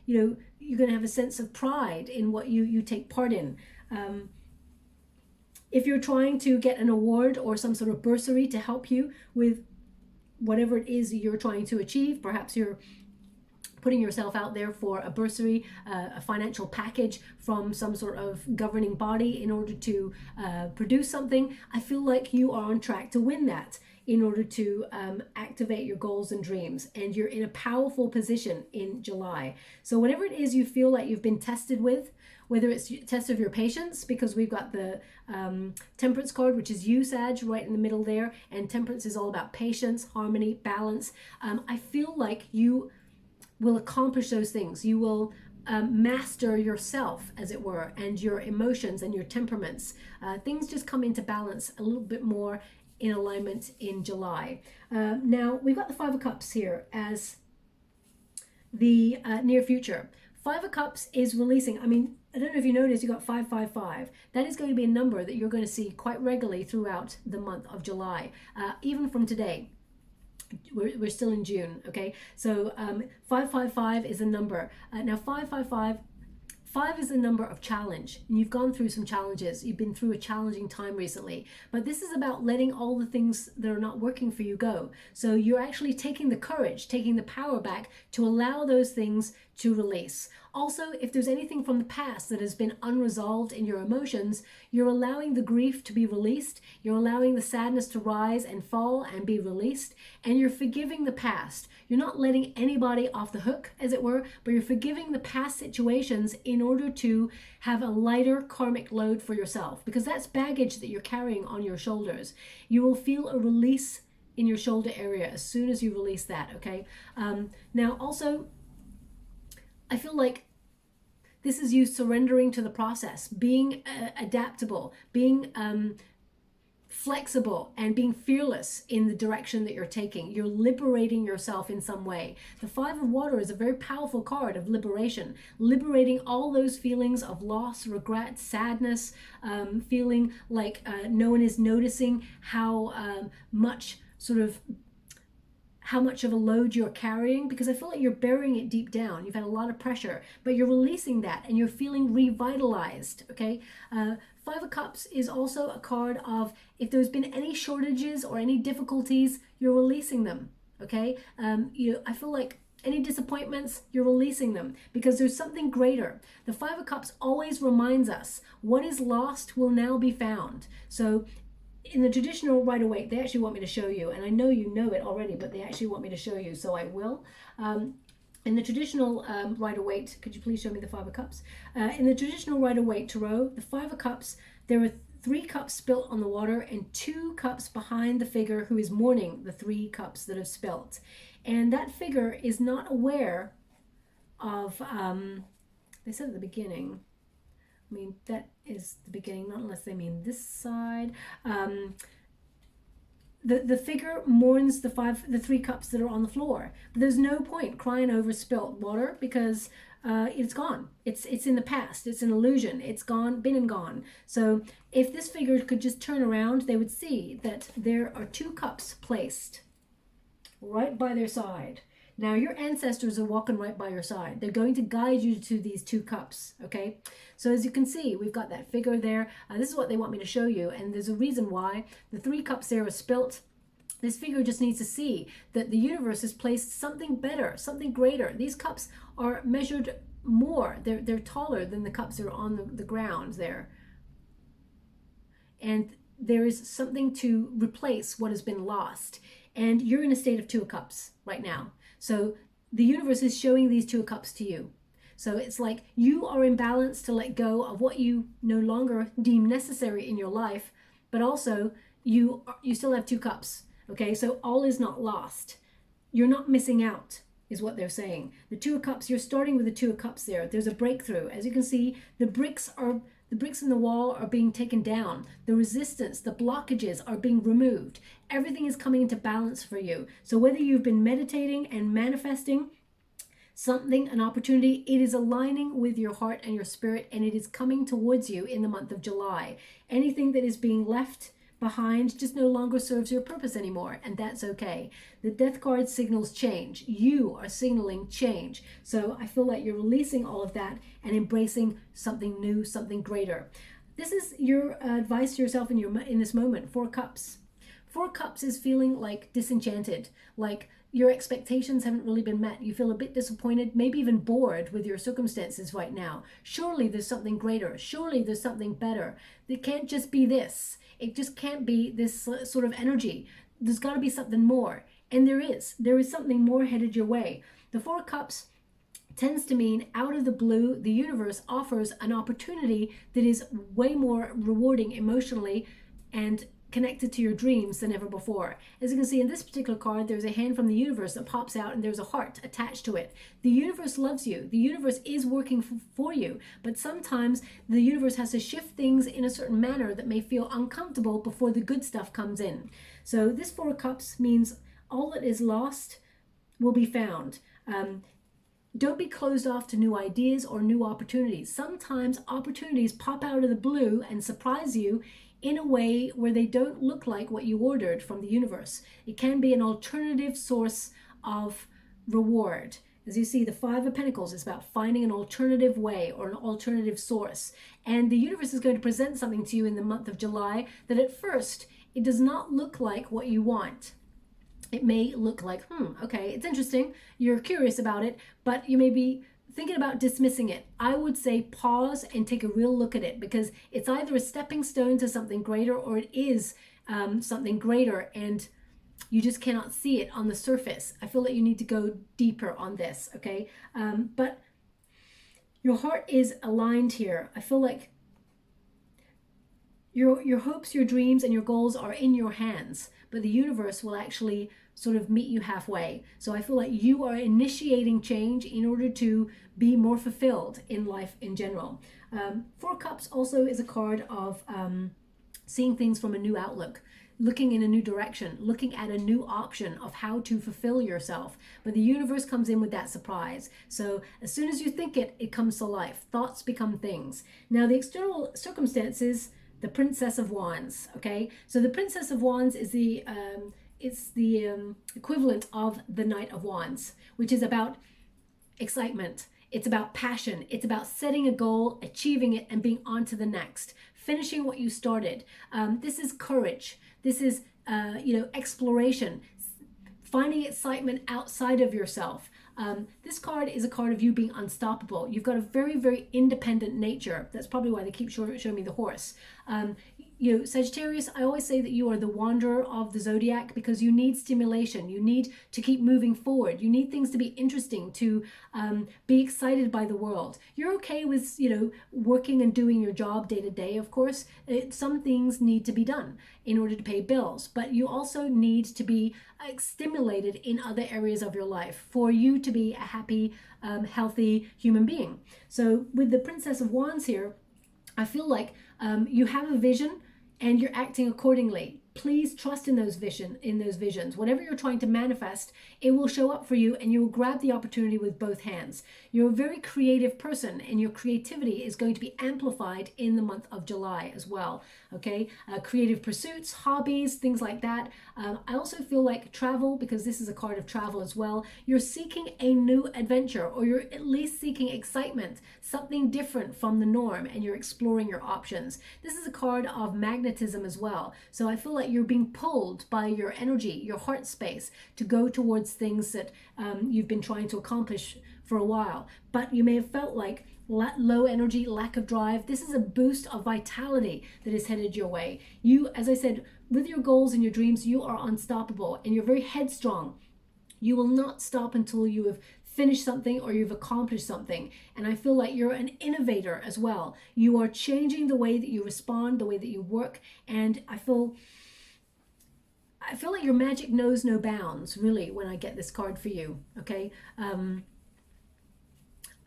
you're going to have a sense of pride in what you take part in. If you're trying to get an award or some sort of bursary to help you with whatever it is you're trying to achieve, perhaps you're putting yourself out there for a bursary, a financial package from some sort of governing body in order to produce something, I feel like you are on track to win that in order to activate your goals and dreams, and you're in a powerful position in July. So whatever it is you feel like you've been tested with, whether it's a test of your patience, because we've got the Temperance card, which is you, Sag, right in the middle there, and Temperance is all about patience, harmony, balance. I feel like you will accomplish those things. You will master yourself, as it were, and your emotions and your temperaments. Things just come into balance a little bit more in alignment in July. Now, we've got the Five of Cups here as the near future. Five of Cups is releasing. I mean, I don't know if you noticed, you got 555. That is going to be a number that you're going to see quite regularly throughout the month of July, even from today. We're still in June, okay? So 555 is a number. Now 555, 5 is the number of challenge, and you've gone through some challenges. You've been through a challenging time recently, but this is about letting all the things that are not working for you go. So you're actually taking the courage, taking the power back to allow those things to release. Also, if there's anything from the past that has been unresolved in your emotions, you're allowing the grief to be released, you're allowing the sadness to rise and fall and be released, and you're forgiving the past. You're not letting anybody off the hook, as it were, but you're forgiving the past situations in order to have a lighter karmic load for yourself, because that's baggage that you're carrying on your shoulders. You will feel a release in your shoulder area as soon as you release that, okay? Now, also, I feel like this is you surrendering to the process, being adaptable, being flexible, and being fearless in the direction that you're taking. You're liberating yourself in some way. The 5 of Water is a very powerful card of liberation, liberating all those feelings of loss, regret, sadness, feeling like no one is noticing how much of a load you're carrying, because I feel like you're burying it deep down. You've had a lot of pressure, but you're releasing that and you're feeling revitalized, okay? 5 of Cups is also a card of if there's been any shortages or any difficulties, you're releasing them, okay? I feel like any disappointments, you're releasing them because there's something greater. The 5 of Cups always reminds us what is lost will now be found. So in the traditional Rider-Waite, they actually want me to show you, and I know you know it already, but they actually want me to show you, so I will. In the traditional Rider-Waite, could you please show me the 5 of Cups? In the traditional Rider-Waite Tarot, the 5 of Cups, there are 3 cups spilt on the water and 2 cups behind the figure who is mourning the 3 cups that have spilt. And that figure is not aware of, they said at the beginning, I mean, that is the beginning, not unless they mean this side. The figure mourns the 3 cups that are on the floor. But there's no point crying over spilt water because it's gone. It's in the past. It's an illusion. It's gone, been and gone. So if this figure could just turn around, they would see that there are 2 cups placed right by their side. Now, your ancestors are walking right by your side. They're going to guide you to these 2 cups, okay? So as you can see, we've got that figure there. This is what they want me to show you, and there's a reason why. The 3 cups there are spilt. This figure just needs to see that the universe has placed something better, something greater. These cups are measured more. They're taller than the cups that are on the ground there. And there is something to replace what has been lost. And you're in a state of 2 of Cups right now. So the universe is showing these 2 of Cups to you. So it's like you are in balance to let go of what you no longer deem necessary in your life, but also you still have 2 cups. Okay, so all is not lost. You're not missing out, is what they're saying. The 2 of Cups, you're starting with the 2 of Cups there. There's a breakthrough. As you can see, the bricks in the wall are being taken down. The resistance, the blockages are being removed. Everything is coming into balance for you. So whether you've been meditating and manifesting something, an opportunity, it is aligning with your heart and your spirit, and it is coming towards you in the month of July. Anything that is being left behind just no longer serves your purpose anymore, and that's okay. The Death card signals change. You are signaling change. So I feel like you're releasing all of that and embracing something new, something greater. This is your advice to yourself in this moment. 4 cups. 4 cups is feeling like disenchanted, like your expectations haven't really been met. You feel a bit disappointed, maybe even bored with your circumstances right now. Surely there's something greater. Surely there's something better. It can't just be this. It just can't be this sort of energy. There's got to be something more. And there is. There is something more headed your way. The 4 cups tends to mean out of the blue, the universe offers an opportunity that is way more rewarding emotionally and connected to your dreams than ever before. As you can see in this particular card, there's a hand from the universe that pops out and there's a heart attached to it. The universe loves you. The universe is working for you, but sometimes the universe has to shift things in a certain manner that may feel uncomfortable before the good stuff comes in. So this 4 of Cups means all that is lost will be found. Don't be closed off to new ideas or new opportunities. Sometimes opportunities pop out of the blue and surprise you in a way where they don't look like what you ordered from the universe. It can be an alternative source of reward. As you see, the Five of Pentacles is about finding an alternative way or an alternative source. And the universe is going to present something to you in the month of July that at first, it does not look like what you want. It may look like, okay, it's interesting. You're curious about it, but you may be thinking about dismissing it. I would say pause and take a real look at it, because it's either a stepping stone to something greater, or it is something greater and you just cannot see it on the surface. I feel that you need to go deeper on this, okay? But your heart is aligned here. I feel like your hopes, your dreams, and your goals are in your hands, but the universe will actually sort of meet you halfway. So I feel like you are initiating change in order to be more fulfilled in life in general. Four Cups also is a card of seeing things from a new outlook, looking in a new direction, looking at a new option of how to fulfill yourself. But the universe comes in with that surprise. So as soon as you think it, it comes to life. Thoughts become things. Now the external circumstances, the Princess of Wands, okay? So the Princess of Wands is the equivalent of the Knight of Wands, which is about excitement. It's about passion. It's about setting a goal, achieving it, and being on to the next, finishing what you started. This is courage. This is, exploration, finding excitement outside of yourself. This card is a card of you being unstoppable. You've got a very, very independent nature. That's probably why they keep showing me the horse. Sagittarius, I always say that you are the wanderer of the zodiac, because you need stimulation. You need to keep moving forward. You need things to be interesting, to be excited by the world. You're okay with, working and doing your job day to day, of course. Some things need to be done in order to pay bills, but you also need to be stimulated in other areas of your life for you to be a happy, healthy human being. So with the Princess of Wands here, I feel like you have a vision and you're acting accordingly. Please trust in those visions. Whatever you're trying to manifest, it will show up for you, and you will grab the opportunity with both hands. You're a very creative person, and your creativity is going to be amplified in the month of July as well. Okay, creative pursuits, hobbies, things like that. I also feel like travel, because this is a card of travel as well. You're seeking a new adventure, or you're at least seeking excitement, something different from the norm, and you're exploring your options. This is a card of magnetism as well. So I feel like you're being pulled by your energy, your heart space, to go towards things that you've been trying to accomplish for a while. But you may have felt like low energy, lack of drive. This is a boost of vitality that is headed your way. You, as I said, with your goals and your dreams, you are unstoppable, and you're very headstrong. You will not stop until you have finished something or you've accomplished something. And I feel like you're an innovator as well. You are changing the way that you respond, the way that you work, and I feel like your magic knows no bounds, really, when I get this card for you, okay? I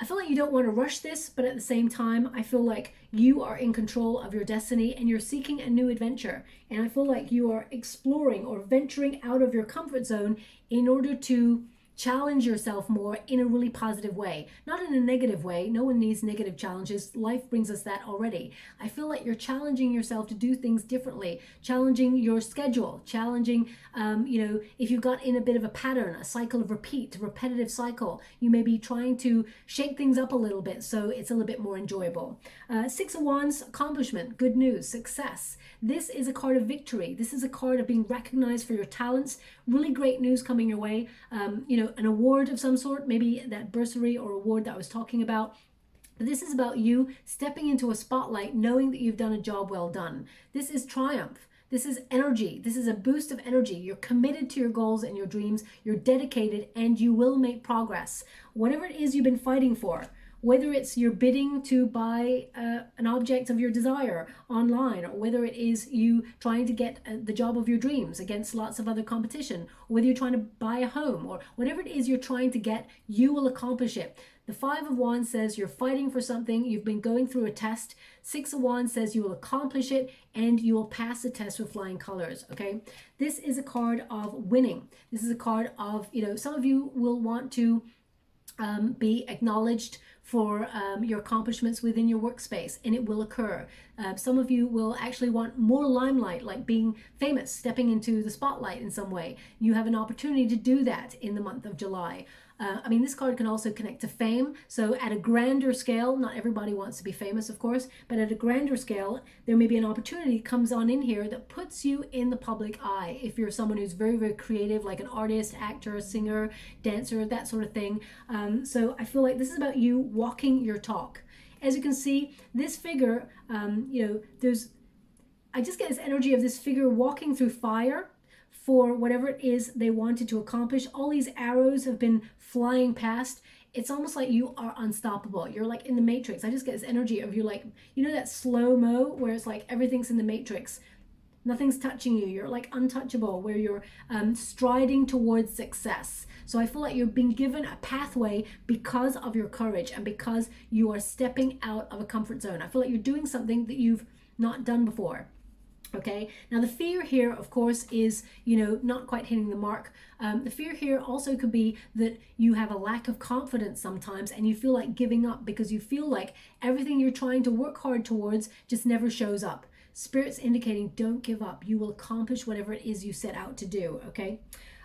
feel like you don't want to rush this, but at the same time, I feel like you are in control of your destiny and you're seeking a new adventure. And I feel like you are exploring or venturing out of your comfort zone in order to challenge yourself more in a really positive way, not in a negative way. No one needs negative challenges. Life brings us that already. I feel like you're challenging yourself to do things differently, challenging your schedule, challenging, if you've got in a bit of a pattern, a cycle of repetitive cycle, you may be trying to shake things up a little bit so it's a little bit more enjoyable. Six of Wands, accomplishment, good news, success. This is a card of victory. This is a card of being recognized for your talents. Really great news coming your way. An award of some sort, maybe that bursary or award that I was talking about. But this is about you stepping into a spotlight, knowing that you've done a job well done. This is triumph. This is energy. This is a boost of energy. You're committed to your goals and your dreams. You're dedicated, and you will make progress. Whatever it is you've been fighting for, whether it's you're bidding to buy an object of your desire online, or whether it is you trying to get the job of your dreams against lots of other competition, or whether you're trying to buy a home, or whatever it is you're trying to get, you will accomplish it. The Five of Wands says you're fighting for something, you've been going through a test. Six of Wands says you will accomplish it and you will pass the test with flying colors, okay? This is a card of winning. This is a card of, some of you will want to be acknowledged for your accomplishments within your workspace, and it will occur. Some of you will actually want more limelight, like being famous, stepping into the spotlight in some way. You have an opportunity to do that in the month of July. I mean, this card can also connect to fame. So at a grander scale, not everybody wants to be famous, of course, but at a grander scale, there may be an opportunity that comes on in here that puts you in the public eye. If you're someone who's very, very creative, like an artist, actor, singer, dancer, that sort of thing. So I feel like this is about you walking your talk. As you can see, this figure, you know, I just get this energy of this figure walking through fire for whatever it is they wanted to accomplish. All these arrows have been flying past. It's almost like you are unstoppable. You're like in the Matrix. I just get this energy of you, like, you know, that slow-mo where it's like everything's in the Matrix. Nothing's touching you. You're like untouchable, where you're striding towards success. So I feel like you've been given a pathway because of your courage and because you are stepping out of a comfort zone. I feel like you're doing something that you've not done before. Okay, now the fear here, of course, is, you know, not quite hitting the mark. The fear here also could be that you have a lack of confidence sometimes and you feel like giving up because you feel like everything you're trying to work hard towards just never shows up. Spirit's indicating don't give up. You will accomplish whatever it is you set out to do, okay?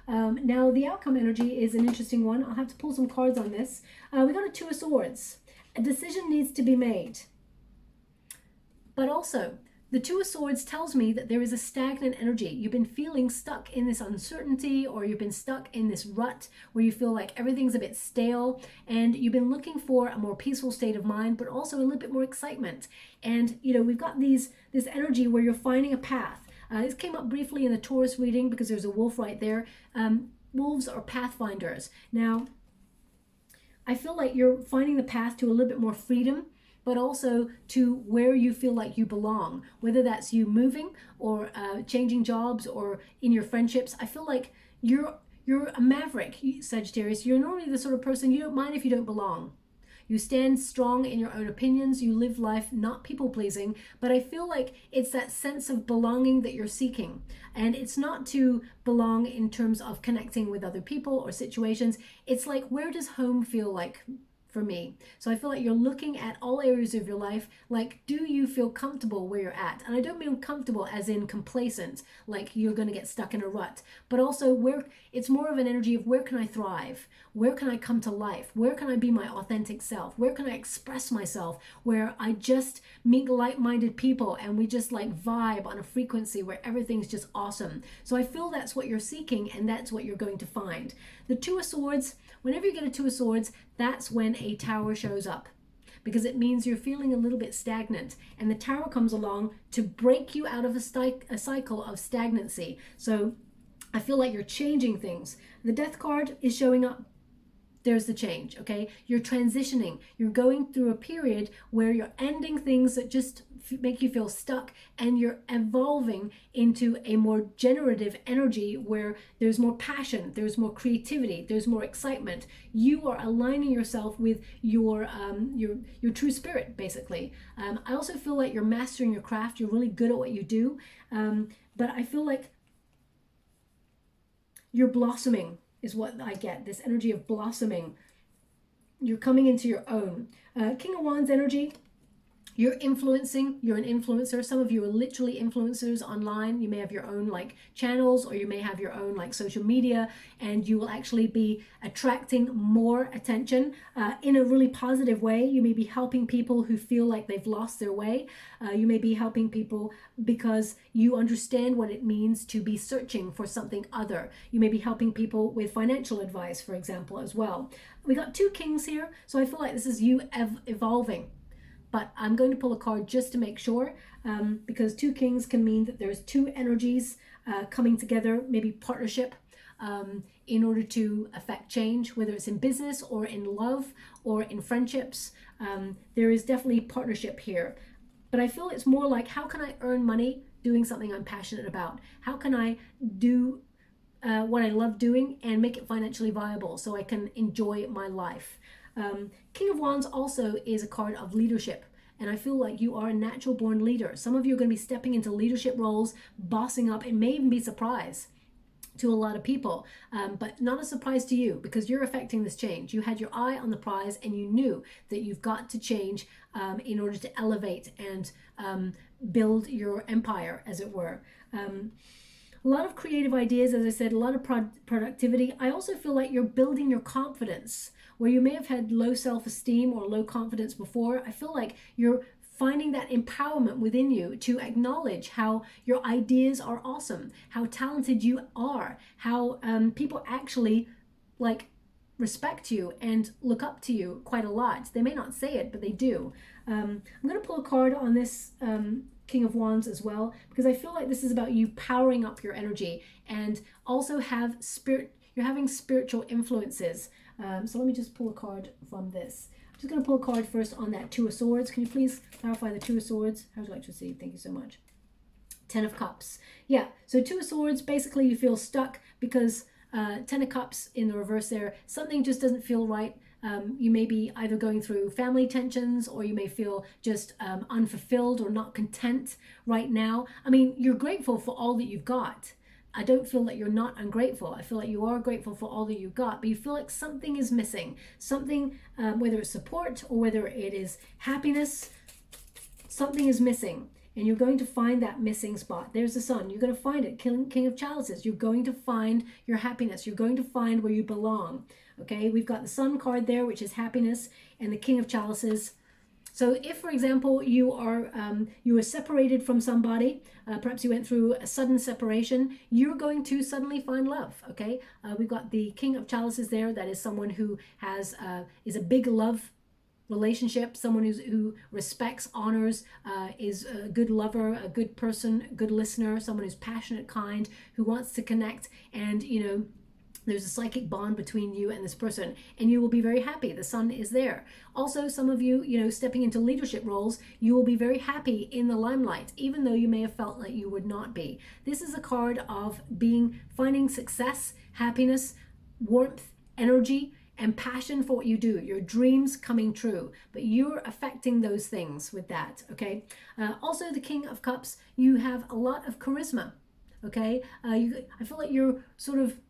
Now the outcome energy is an interesting one. I'll have to pull some cards on this. We got a Two of Swords. A decision needs to be made. But also, the Two of Swords tells me that there is a stagnant energy. You've been feeling stuck in this uncertainty, or you've been stuck in this rut where you feel like everything's a bit stale, and you've been looking for a more peaceful state of mind, but also a little bit more excitement. And, you know, we've got this energy where you're finding a path. This came up briefly in the Taurus reading because there's a wolf right there. Wolves are pathfinders. Now, I feel like you're finding the path to a little bit more freedom, but also to where you feel like you belong, whether that's you moving or changing jobs or in your friendships. I feel like you're a maverick, Sagittarius. You're normally the sort of person, you don't mind if you don't belong. You stand strong in your own opinions. You live life not people-pleasing, but I feel like it's that sense of belonging that you're seeking. And it's not to belong in terms of connecting with other people or situations. It's like, where does home feel like for me? So I feel like you're looking at all areas of your life, like, do you feel comfortable where you're at? And I don't mean comfortable as in complacent, like you're going to get stuck in a rut, but also where it's more of an energy of where can I thrive? Where can I come to life? Where can I be my authentic self? Where can I express myself? Where I just meet like-minded people and we just like vibe on a frequency where everything's just awesome. So I feel that's what you're seeking and that's what you're going to find. The Two of Swords, whenever you get a Two of Swords, that's when a Tower shows up, because it means you're feeling a little bit stagnant, and the Tower comes along to break you out of a cycle of stagnancy. So I feel like you're changing things. The Death card is showing up. There's the change, okay? You're transitioning. You're going through a period where you're ending things that just make you feel stuck, and you're evolving into a more generative energy where there's more passion, there's more creativity, there's more excitement. You are aligning yourself with your true spirit, basically. I also feel like you're mastering your craft. You're really good at what you do, but I feel like you're blossoming is what I get, this energy of blossoming. You're coming into your own. King of Wands energy, you're influencing, you're an influencer. Some of you are literally influencers online. You may have your own like channels, or you may have your own like social media, and you will actually be attracting more attention in a really positive way. You may be helping people who feel like they've lost their way. You may be helping people because you understand what it means to be searching for something other. You may be helping people with financial advice, for example, as well. We got two kings here, so I feel like this is you evolving. But I'm going to pull a card just to make sure, because two kings can mean that there's two energies coming together, maybe partnership, in order to affect change, whether it's in business or in love or in friendships. There is definitely partnership here. But I feel it's more like, how can I earn money doing something I'm passionate about? How can I do what I love doing and make it financially viable so I can enjoy my life? King of Wands also is a card of leadership, and I feel like you are a natural born leader. Some of you are going to be stepping into leadership roles, bossing up. It may even be a surprise to a lot of people, but not a surprise to you, because you're affecting this change. You had your eye on the prize, and you knew that you've got to change in order to elevate and build your empire, as it were. A lot of creative ideas, as I said, a lot of productivity. I also feel like you're building your confidence. Where you may have had low self-esteem or low confidence before, I feel like you're finding that empowerment within you to acknowledge how your ideas are awesome, how talented you are, how people actually like respect you and look up to you quite a lot. They may not say it, but they do. I'm going to pull a card on this King of Wands as well, because I feel like this is about you powering up your energy and also have spirit. You're having spiritual influences. So let me just pull a card from this. I'm just going to pull a card first on that Two of Swords. Can you please clarify the Two of Swords? How would you like to proceed? Thank you so much. Ten of Cups. Yeah, so Two of Swords, basically you feel stuck because Ten of Cups in the reverse there, something just doesn't feel right. You may be either going through family tensions, or you may feel just unfulfilled or not content right now. I mean, you're grateful for all that you've got. I don't feel that you're not ungrateful. I feel like you are grateful for all that you've got, but you feel like something is missing. Something, whether it's support or whether it is happiness, something is missing. And you're going to find that missing spot. There's the Sun. You're going to find it. King of Chalices. You're going to find your happiness. You're going to find where you belong. Okay, we've got the Sun card there, which is happiness, and the King of Chalices. So if, for example, you were separated from somebody, perhaps you went through a sudden separation, you're going to suddenly find love, okay? We've got the King of Chalices there. That is someone who has is a big love relationship, someone who respects, honors, is a good lover, a good person, a good listener, someone who's passionate, kind, who wants to connect, and, you know, there's a psychic bond between you and this person, and you will be very happy. The Sun is there. Also, some of you, you know, stepping into leadership roles, you will be very happy in the limelight, even though you may have felt like you would not be. This is a card of finding success, happiness, warmth, energy, and passion for what you do, your dreams coming true, but you're affecting those things with that, okay? Also, the King of Cups, you have a lot of charisma, okay? I feel like you're sort of,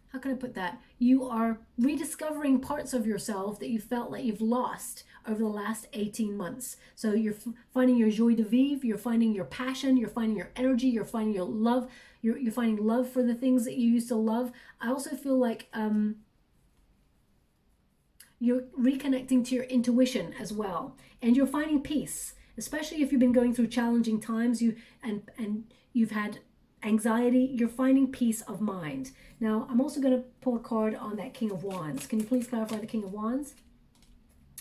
how can I put that? You are rediscovering parts of yourself that you felt like you've lost over the last 18 months. So you're finding your joie de vivre, you're finding your passion, you're finding your energy, you're finding your love, you're finding love for the things that you used to love. I also feel like you're reconnecting to your intuition as well, and you're finding peace, especially if you've been going through challenging times, and you've had anxiety. You're finding peace of mind. Now, I'm also going to pull a card on that King of Wands. Can you please clarify the King of Wands?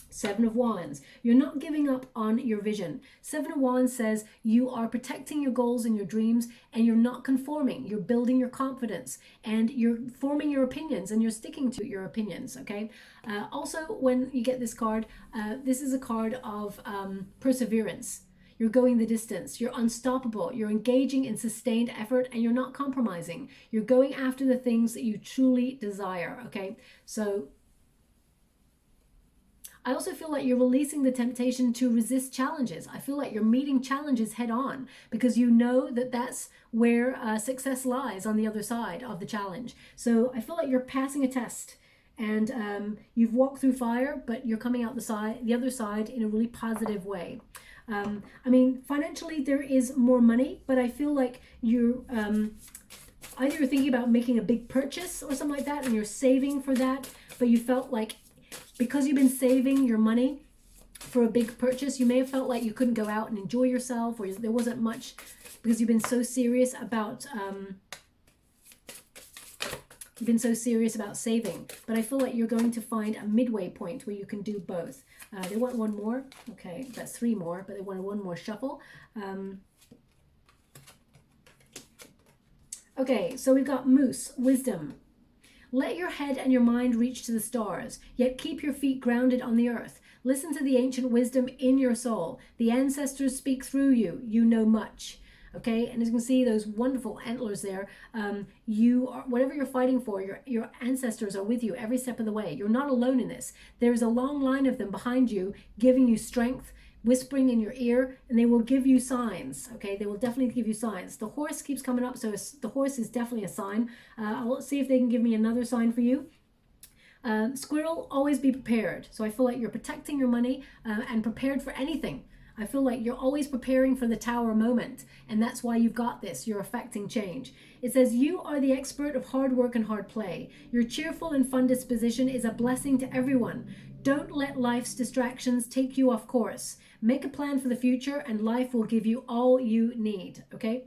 Seven of Wands. You're not giving up on your vision. Seven of Wands says you are protecting your goals and your dreams, and you're not conforming. You're building your confidence, and you're forming your opinions, and you're sticking to your opinions, okay? Also, when you get this card, this is a card of perseverance. You're going the distance. You're unstoppable. You're engaging in sustained effort, and you're not compromising. You're going after the things that you truly desire, okay? So I also feel like you're releasing the temptation to resist challenges. I feel like you're meeting challenges head on, because you know that that's where success lies, on the other side of the challenge. So I feel like you're passing a test, and you've walked through fire, but you're coming out the other side in a really positive way. I mean, financially there is more money, but I feel like you're either you're thinking about making a big purchase or something like that, and you're saving for that, but you felt like because you've been saving your money for a big purchase, you may have felt like you couldn't go out and enjoy yourself, or there wasn't much, because you've been so serious about saving. But I feel like you're going to find a midway point where you can do both. They want one more. Okay, that's three more, but they wanted one more shuffle. Okay, so we've got Moose, wisdom. Let your head and your mind reach to the stars, yet keep your feet grounded on the earth. Listen to the ancient wisdom in your soul. The ancestors speak through you. You know much. Okay, and as you can see, those wonderful antlers there, you are, whatever you're fighting for, your ancestors are with you every step of the way. You're not alone in this. There's a long line of them behind you, giving you strength, whispering in your ear, and they will give you signs. Okay, they will definitely give you signs. The horse keeps coming up, so the horse is definitely a sign. I'll see if they can give me another sign for you. Squirrel, always be prepared. So I feel like you're protecting your money and prepared for anything. I feel like you're always preparing for the tower moment, and that's why you've got this. You're affecting change. It says, you are the expert of hard work and hard play. Your cheerful and fun disposition is a blessing to everyone. Don't let life's distractions take you off course. Make a plan for the future, and life will give you all you need, okay?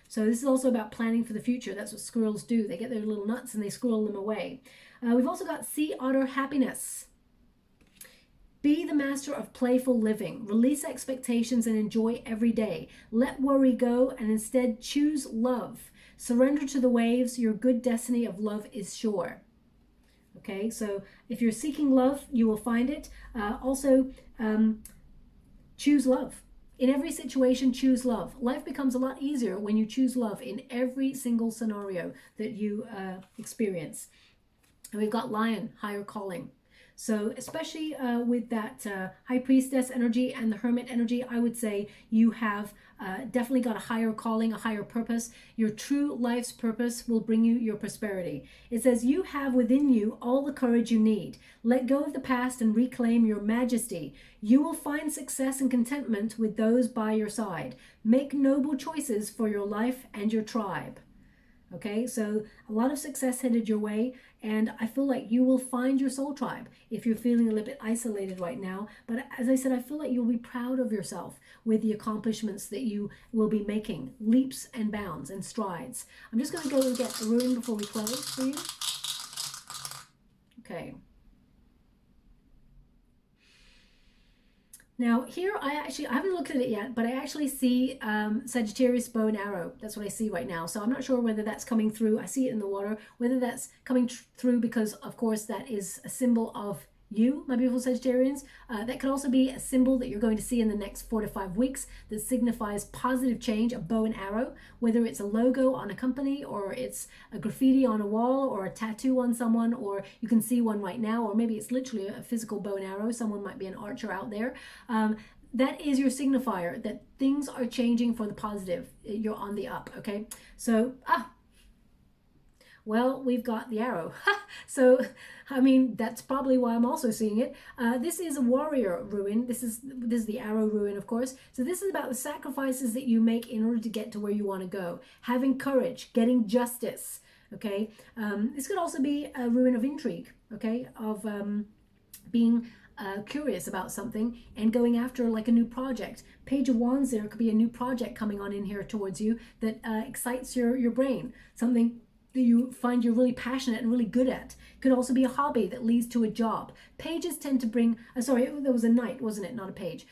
So this is also about planning for the future. That's what squirrels do. They get their little nuts and they squirrel them away. We've also got sea otter happiness. Be the master of playful living. Release expectations and enjoy every day. Let worry go and instead choose love. Surrender to the waves. Your good destiny of love is sure. Okay, so if you're seeking love, you will find it. Also, choose love. In every situation, choose love. Life becomes a lot easier when you choose love in every single scenario that you experience. And we've got Lion, higher calling. So especially with that High Priestess energy and the Hermit energy, I would say you have definitely got a higher calling, a higher purpose. Your true life's purpose will bring you your prosperity. It says you have within you all the courage you need. Let go of the past and reclaim your majesty. You will find success and contentment with those by your side. Make noble choices for your life and your tribe. Okay, so a lot of success headed your way, and I feel like you will find your soul tribe if you're feeling a little bit isolated right now. But as I said, I feel like you'll be proud of yourself with the accomplishments that you will be making, leaps and bounds and strides. I'm just going to go and get a rune before we close for you. Okay. Now here I haven't looked at it yet, but I actually see Sagittarius bow and arrow. That's what I see right now. So I'm not sure whether that's coming through. I see it in the water, whether that's coming through because of course that is a symbol of you, my beautiful Sagittarians. That could also be a symbol that you're going to see in the next 4 to 5 weeks that signifies positive change, a bow and arrow, whether it's a logo on a company or it's a graffiti on a wall or a tattoo on someone, or you can see one right now, or maybe it's literally a physical bow and arrow. Someone might be an archer out there. That is your signifier that things are changing for the positive. You're on the up, okay? So, well, we've got the arrow. So, I mean, that's probably why I'm also seeing it. This is a warrior rune. This is the arrow rune, of course. So this is about the sacrifices that you make in order to get to where you want to go. Having courage, getting justice, okay? This could also be a rune of intrigue, okay? Of being curious about something and going after like a new project. Page of Wands there could be a new project coming on in here towards you that excites your brain. Something that you find you're really passionate and really good at. Could also be a hobby that leads to a job. Pages tend to bring, sorry, there was a knight, wasn't it? Not a page.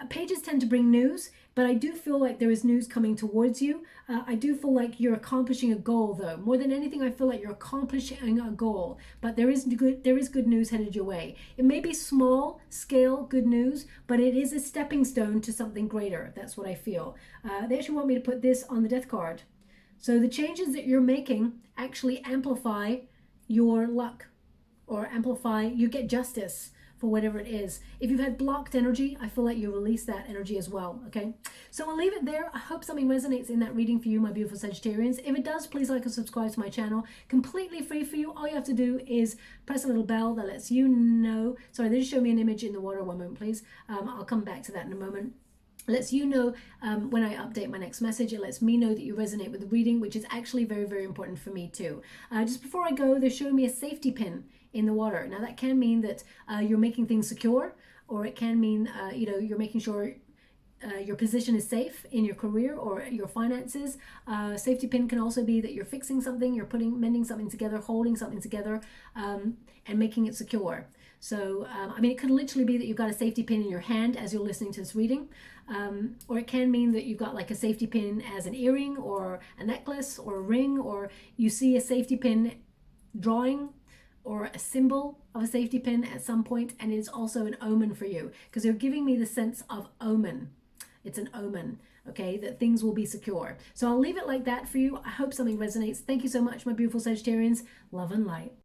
Pages tend to bring news, but I do feel like there is news coming towards you. I do feel like you're accomplishing a goal though. More than anything, I feel like you're accomplishing a goal, but there is good news headed your way. It may be small scale good news, but it is a stepping stone to something greater. That's what I feel. They actually want me to put this on the death card. So the changes that you're making actually amplify your luck, or amplify, you get justice for whatever it is. If you've had blocked energy, I feel like you release that energy as well, okay? So we'll leave it there. I hope something resonates in that reading for you, my beautiful Sagittarians. If it does, please like and subscribe to my channel. Completely free for you. All you have to do is press a little bell that lets you know. Sorry, they just showed me an image in the water. One moment, please. I'll come back to that in a moment. Lets you know when I update my next message. It lets me know that you resonate with the reading, which is actually very, very important for me too. Just before I go, they're showing me a safety pin in the water. Now that can mean that you're making things secure, or it can mean you're making sure your position is safe in your career or your finances. Safety pin can also be that you're fixing something, you're mending something together, holding something together, and making it secure. So, I mean, it could literally be that you've got a safety pin in your hand as you're listening to this reading, or it can mean that you've got like a safety pin as an earring or a necklace or a ring, or you see a safety pin drawing or a symbol of a safety pin at some point, and it's also an omen for you because they're giving me the sense of omen. It's an omen, okay, that things will be secure. So I'll leave it like that for you. I hope something resonates. Thank you so much, my beautiful Sagittarians. Love and light.